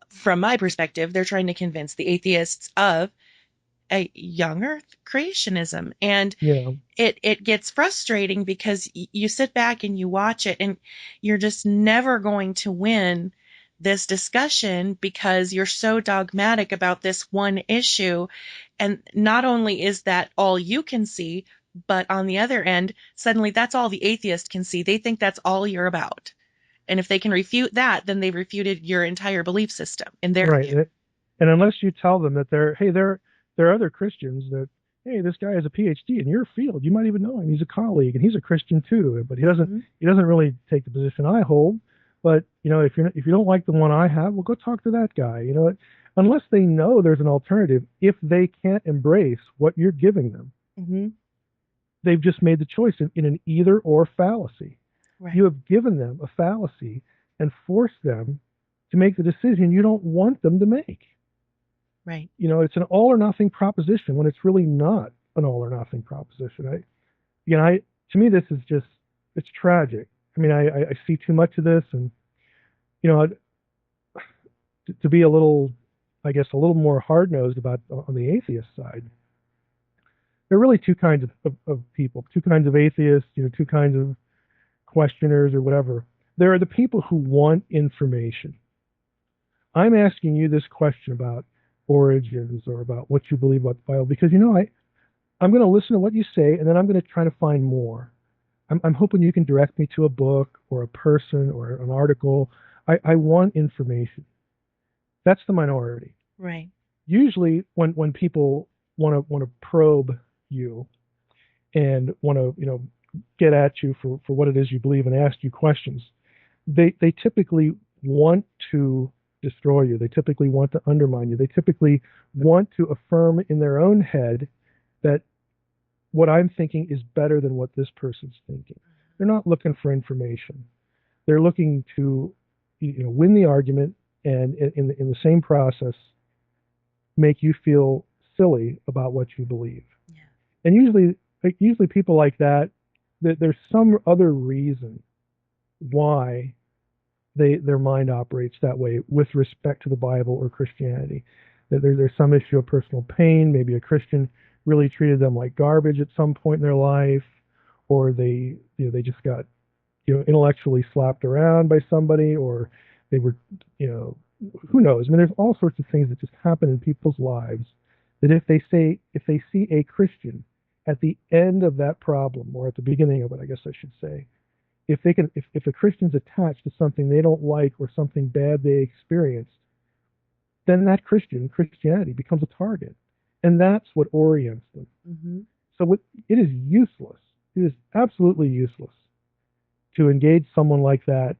From my perspective, they're trying to convince the atheists of a young Earth creationism, and Yeah. it gets frustrating because you sit back and you watch it and you're just never going to win this discussion because you're so dogmatic about this one issue. And not only is that all you can see, but on the other end, suddenly that's all the atheist can see. They think that's all you're about. And if they can refute that, then they've refuted your entire belief system in their Right. view. And unless you tell them that there are other Christians that, hey, this guy has a PhD in your field. You might even know him. He's a colleague and he's a Christian too, but he doesn't Mm-hmm. he doesn't really take the position I hold. But if you don't like the one I have, well, go talk to that guy. Unless they know there's an alternative, if they can't embrace what you're giving them, Mm-hmm. they've just made the choice in an either or fallacy. Right. You have given them a fallacy and forced them to make the decision you don't want them to make. Right. It's an all or nothing proposition when it's really not an all or nothing proposition. To me, this is just, it's tragic. I mean, I see too much of this, and you know, to be a little, I guess, a little more hard nosed about on the atheist side. There are really two kinds of people, two kinds of atheists, two kinds of questioners or whatever. There are the people who want information. I'm asking you this question about origins or about what you believe about the Bible because I'm going to listen to what you say and then I'm going to try to find more. I'm hoping you can direct me to a book or a person or an article. I want information. That's the minority. Right. Usually, when people want to probe you and want to get at you for what it is you believe and ask you questions, they typically want to destroy you. They typically want to undermine you. They typically want to affirm in their own head that what I'm thinking is better than what this person's thinking. They're not looking for information. They're looking to, win the argument, and in the same process make you feel silly about what you believe. Yeah. And usually people like that, there's some other reason why their mind operates that way with respect to the Bible or Christianity. There's some issue of personal pain. Maybe a Christian really treated them like garbage at some point in their life, or they just got intellectually slapped around by somebody, or they were you know who knows. I mean, there's all sorts of things that just happen in people's lives that if they see a Christian at the end of that problem, or at the beginning of it, I guess I should say, if a Christian's attached to something they don't like or something bad they experienced, then that Christianity becomes a target, and that's what orients them. Hmm. So it is useless. It is absolutely useless to engage someone like that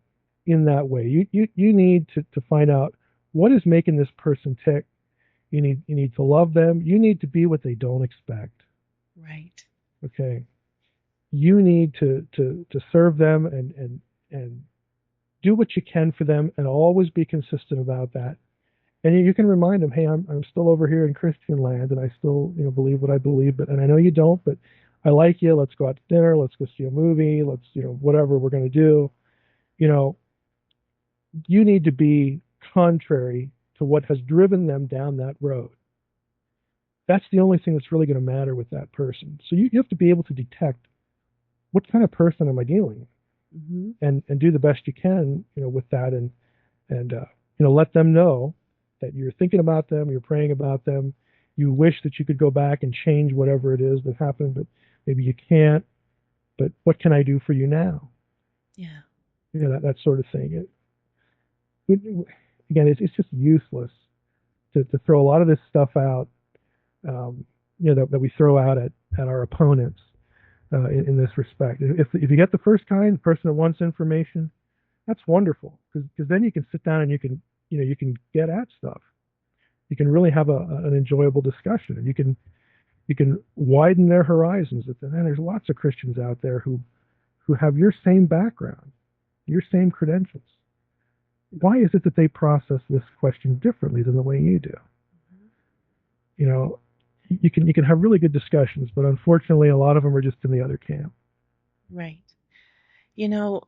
in that way. You need to find out what is making this person tick. You need to love them. You need to be what they don't expect. Right. Okay. You need to serve them, and do what you can for them, and always be consistent about that. And you can remind them, hey, I'm still over here in Christian land, and I still believe what I believe, but and I know you don't, but I like you. Let's go out to dinner. Let's go see a movie. Let's whatever we're going to do. You know, you need to be contrary to what has driven them down that road. That's the only thing that's really going to matter with that person. So you have to be able to detect what kind of person am I dealing with, Hmm. and do the best you can, with that, and let them know that you're thinking about them, you're praying about them, you wish that you could go back and change whatever it is that happened, but maybe you can't. But what can I do for you now? Yeah. That sort of thing. It, again, it's just useless to throw a lot of this stuff out, that we throw out at our opponents, in this respect. If you get the first kind, the person that wants information, that's wonderful, because then you can sit down and you can get at stuff. You can really have an enjoyable discussion, and you can widen their horizons. And then there's lots of Christians out there who have your same background, your same credentials. Why is it that they process this question differently than the way you do? You know, you can have really good discussions, but unfortunately, a lot of them are just in the other camp. Right.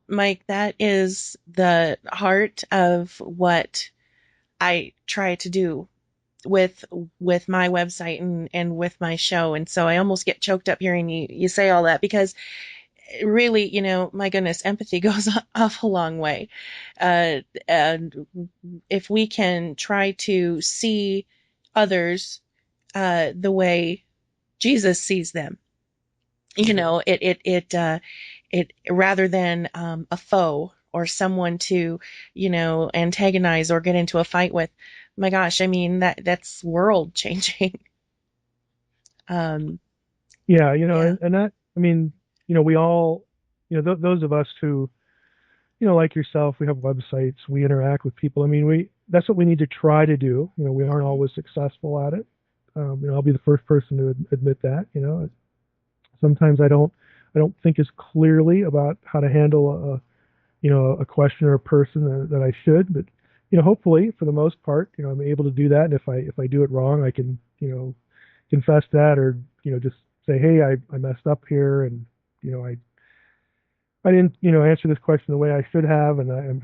Mike, that is the heart of what I try to do with with my website and with my show. And so I almost get choked up hearing you say all that, because really, my goodness, empathy goes off a long way. And if we can try to see others the way Jesus sees them, it rather than a foe or someone to, antagonize or get into a fight with. My gosh, I mean that's world changing. um, Yeah, yeah. and that, I mean, we all, those of us who, like yourself, we have websites, we interact with people. I mean, that's what we need to try to do. We aren't Hmm. always successful at it. I'll be the first person to admit that. Sometimes I don't think as clearly about how to handle a question or a person that I should. But hopefully, for the most part, I'm able to do that. And if I do it wrong, I can confess that, or just say, hey, I messed up here, and I didn't answer this question the way I should have, and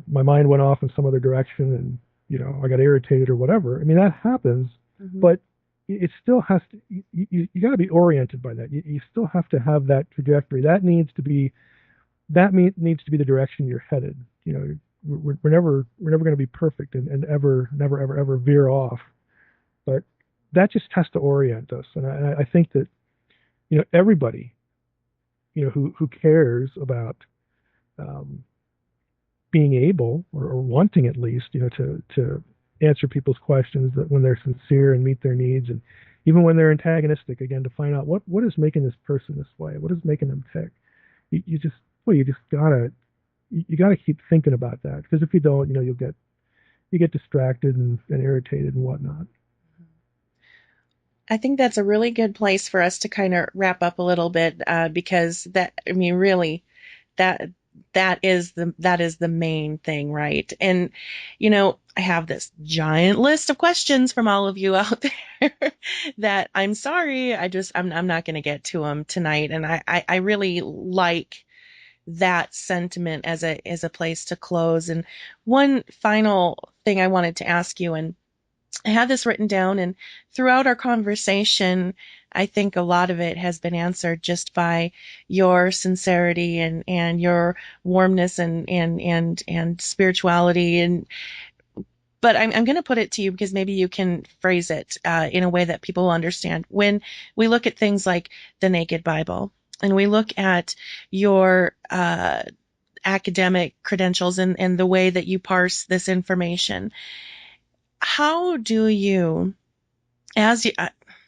my mind went off in some other direction, and I got irritated or whatever. I mean, that happens, Hmm. but it still has to. You got to be oriented by that. You still have to have that trajectory. Needs to be the direction you're headed. We're never going to be perfect, and ever never ever ever veer off. But that just has to orient us, and I think that everybody who cares about, um, being able, or wanting at least, to answer people's questions, that when they're sincere and meet their needs, and even when they're antagonistic, again, to find out what is making this person this way, what is making them tick. You just, well, you gotta keep thinking about that, because if you don't, you get distracted and irritated and whatnot. I think that's a really good place for us to kind of wrap up a little bit, because I mean, really, that that is the main thing, right? And I have this giant list of questions from all of you out there that I'm sorry, I'm not going to get to them tonight, and I really like that sentiment as a place to close. And one final thing I wanted to ask you, and I had this written down, and throughout our conversation, I think a lot of it has been answered just by your sincerity and your warmness and spirituality. But I'm going to put it to you because maybe you can phrase it in a way that people will understand. When we look at things like the Naked Bible, and we look at your academic credentials and the way that you parse this information, how do you, as you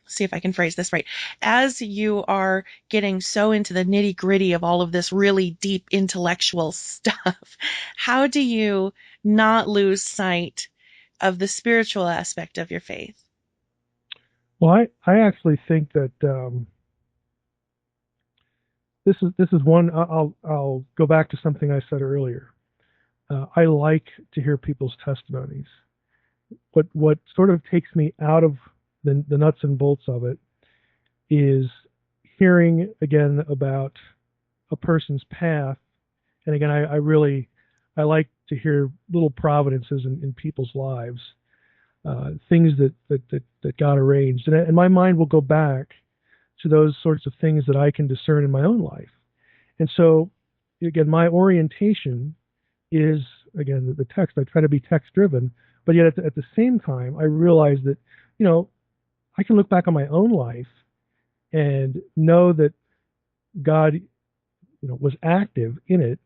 see if I can phrase this right, as you are getting so into the nitty gritty of all of this really deep intellectual stuff, how do you not lose sight of the spiritual aspect of your faith? Well, I actually think that this is one. I'll go back to something I said earlier. I like to hear people's testimonies. What sort of takes me out of the nuts and bolts of it is hearing again about a person's path. And again, I really I like to hear little providences in people's lives, things that God arranged, and my mind will go back to those sorts of things that I can discern in my own life. And so, again, my orientation is again the text. I try to be text driven, but yet at the same time, I realize that you know I can look back on my own life and know that God was active in it,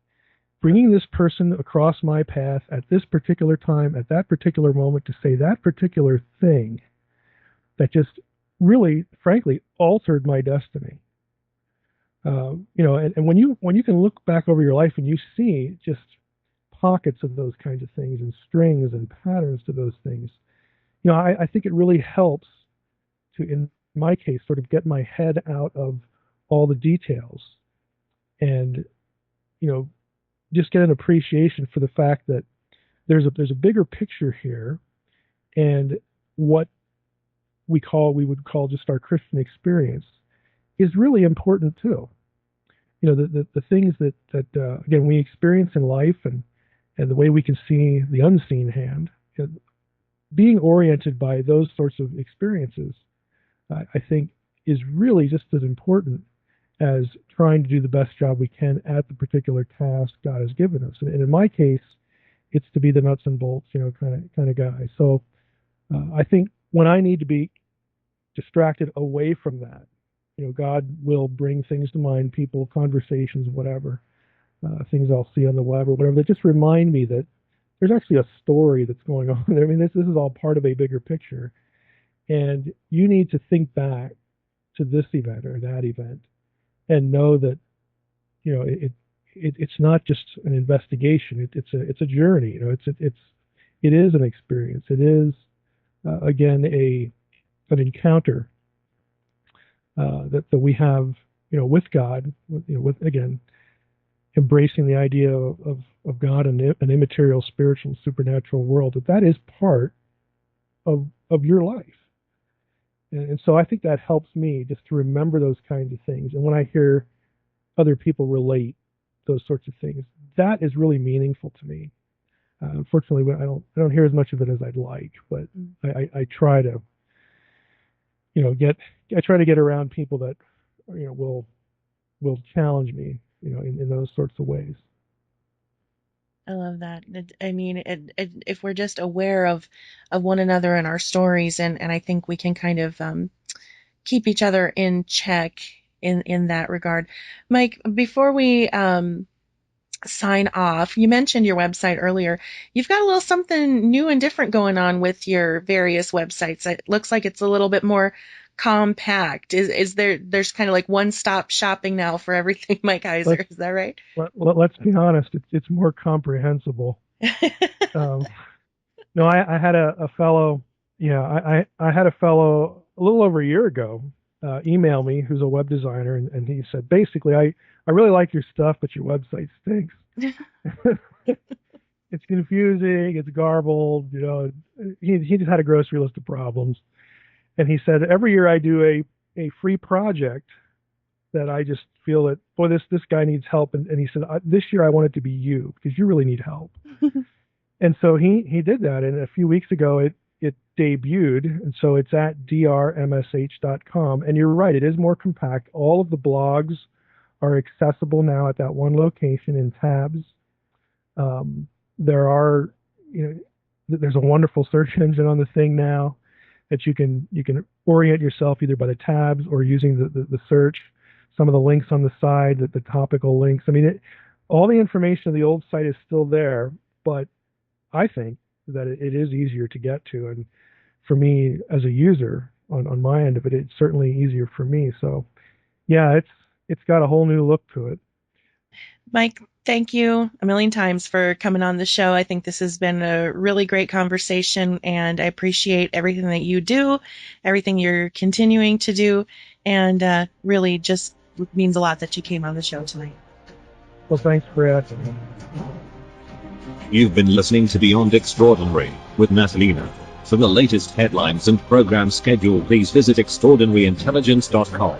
bringing this person across my path at this particular time, at that particular moment, to say that particular thing that just really, frankly, altered my destiny. And when you can look back over your life and you see just pockets of those kinds of things and strings and patterns to those things, I think it really helps to, in my case, sort of get my head out of all the details and you know just get an appreciation for the fact that there's a bigger picture here, and what we would call just our Christian experience is really important too. The things that again we experience in life, and the way we can see the unseen hand, being oriented by those sorts of experiences, I think is really just as important as trying to do the best job we can at the particular task God has given us. And in my case, it's to be the nuts and bolts, kind of guy. So I think when I need to be distracted away from that, God will bring things to mind, people, conversations, whatever, things I'll see on the web or whatever, that just remind me that there's actually a story that's going on. I mean, this is all part of a bigger picture, and you need to think back to this event or that event and know that it's not just an investigation. It's a journey. It is an experience. It is again an encounter that we have with God. With again embracing the idea of God and an immaterial, spiritual, supernatural world. That is part of your life. And so I think that helps me just to remember those kinds of things. And when I hear other people relate those sorts of things, that is really meaningful to me. Unfortunately, I don't hear as much of it as I'd like, but I try to try to get around people that will challenge me in those sorts of ways. I love that. I mean, if we're just aware of one another and our stories, and I think we can kind of keep each other in check in that regard. Mike, before we sign off, you mentioned your website earlier. You've got a little something new and different going on with your various websites. It looks like it's a little bit more compact. There's kind of like one-stop shopping now for everything Mike Let's Heiser, is that right? let's be honest. It's more comprehensible. Um, no, I had a fellow. Yeah, I had a fellow a little over a year ago, emailed me, who's a web designer, and he said, basically, I really like your stuff, but your website stinks. It's confusing, it's garbled, he just had a grocery list of problems. And he said, every year I do a free project that I just feel that, boy, this guy needs help. And he said, this year I want it to be you because you really need help. And so he did that. And a few weeks ago, it debuted. And so it's at drmsh.com. And you're right, it is more compact. All of the blogs are accessible now at that one location in tabs. There are, there's a wonderful search engine on the thing now that you can orient yourself either by the tabs or using the search. Some of the links on the side, the topical links. I mean, all the information of the old site is still there, but I think that it is easier to get to. And for me as a user on my end of it, it's certainly easier for me. So yeah, it's got a whole new look to it. Mike, thank you a million times for coming on the show. I think this has been a really great conversation, and I appreciate everything that you do, everything you're continuing to do, and really just means a lot that you came on the show tonight. Well, thanks for asking me. You've been listening to Beyond Extraordinary with Natalina. For the latest headlines and program schedule, please visit extraordinaryintelligence.com.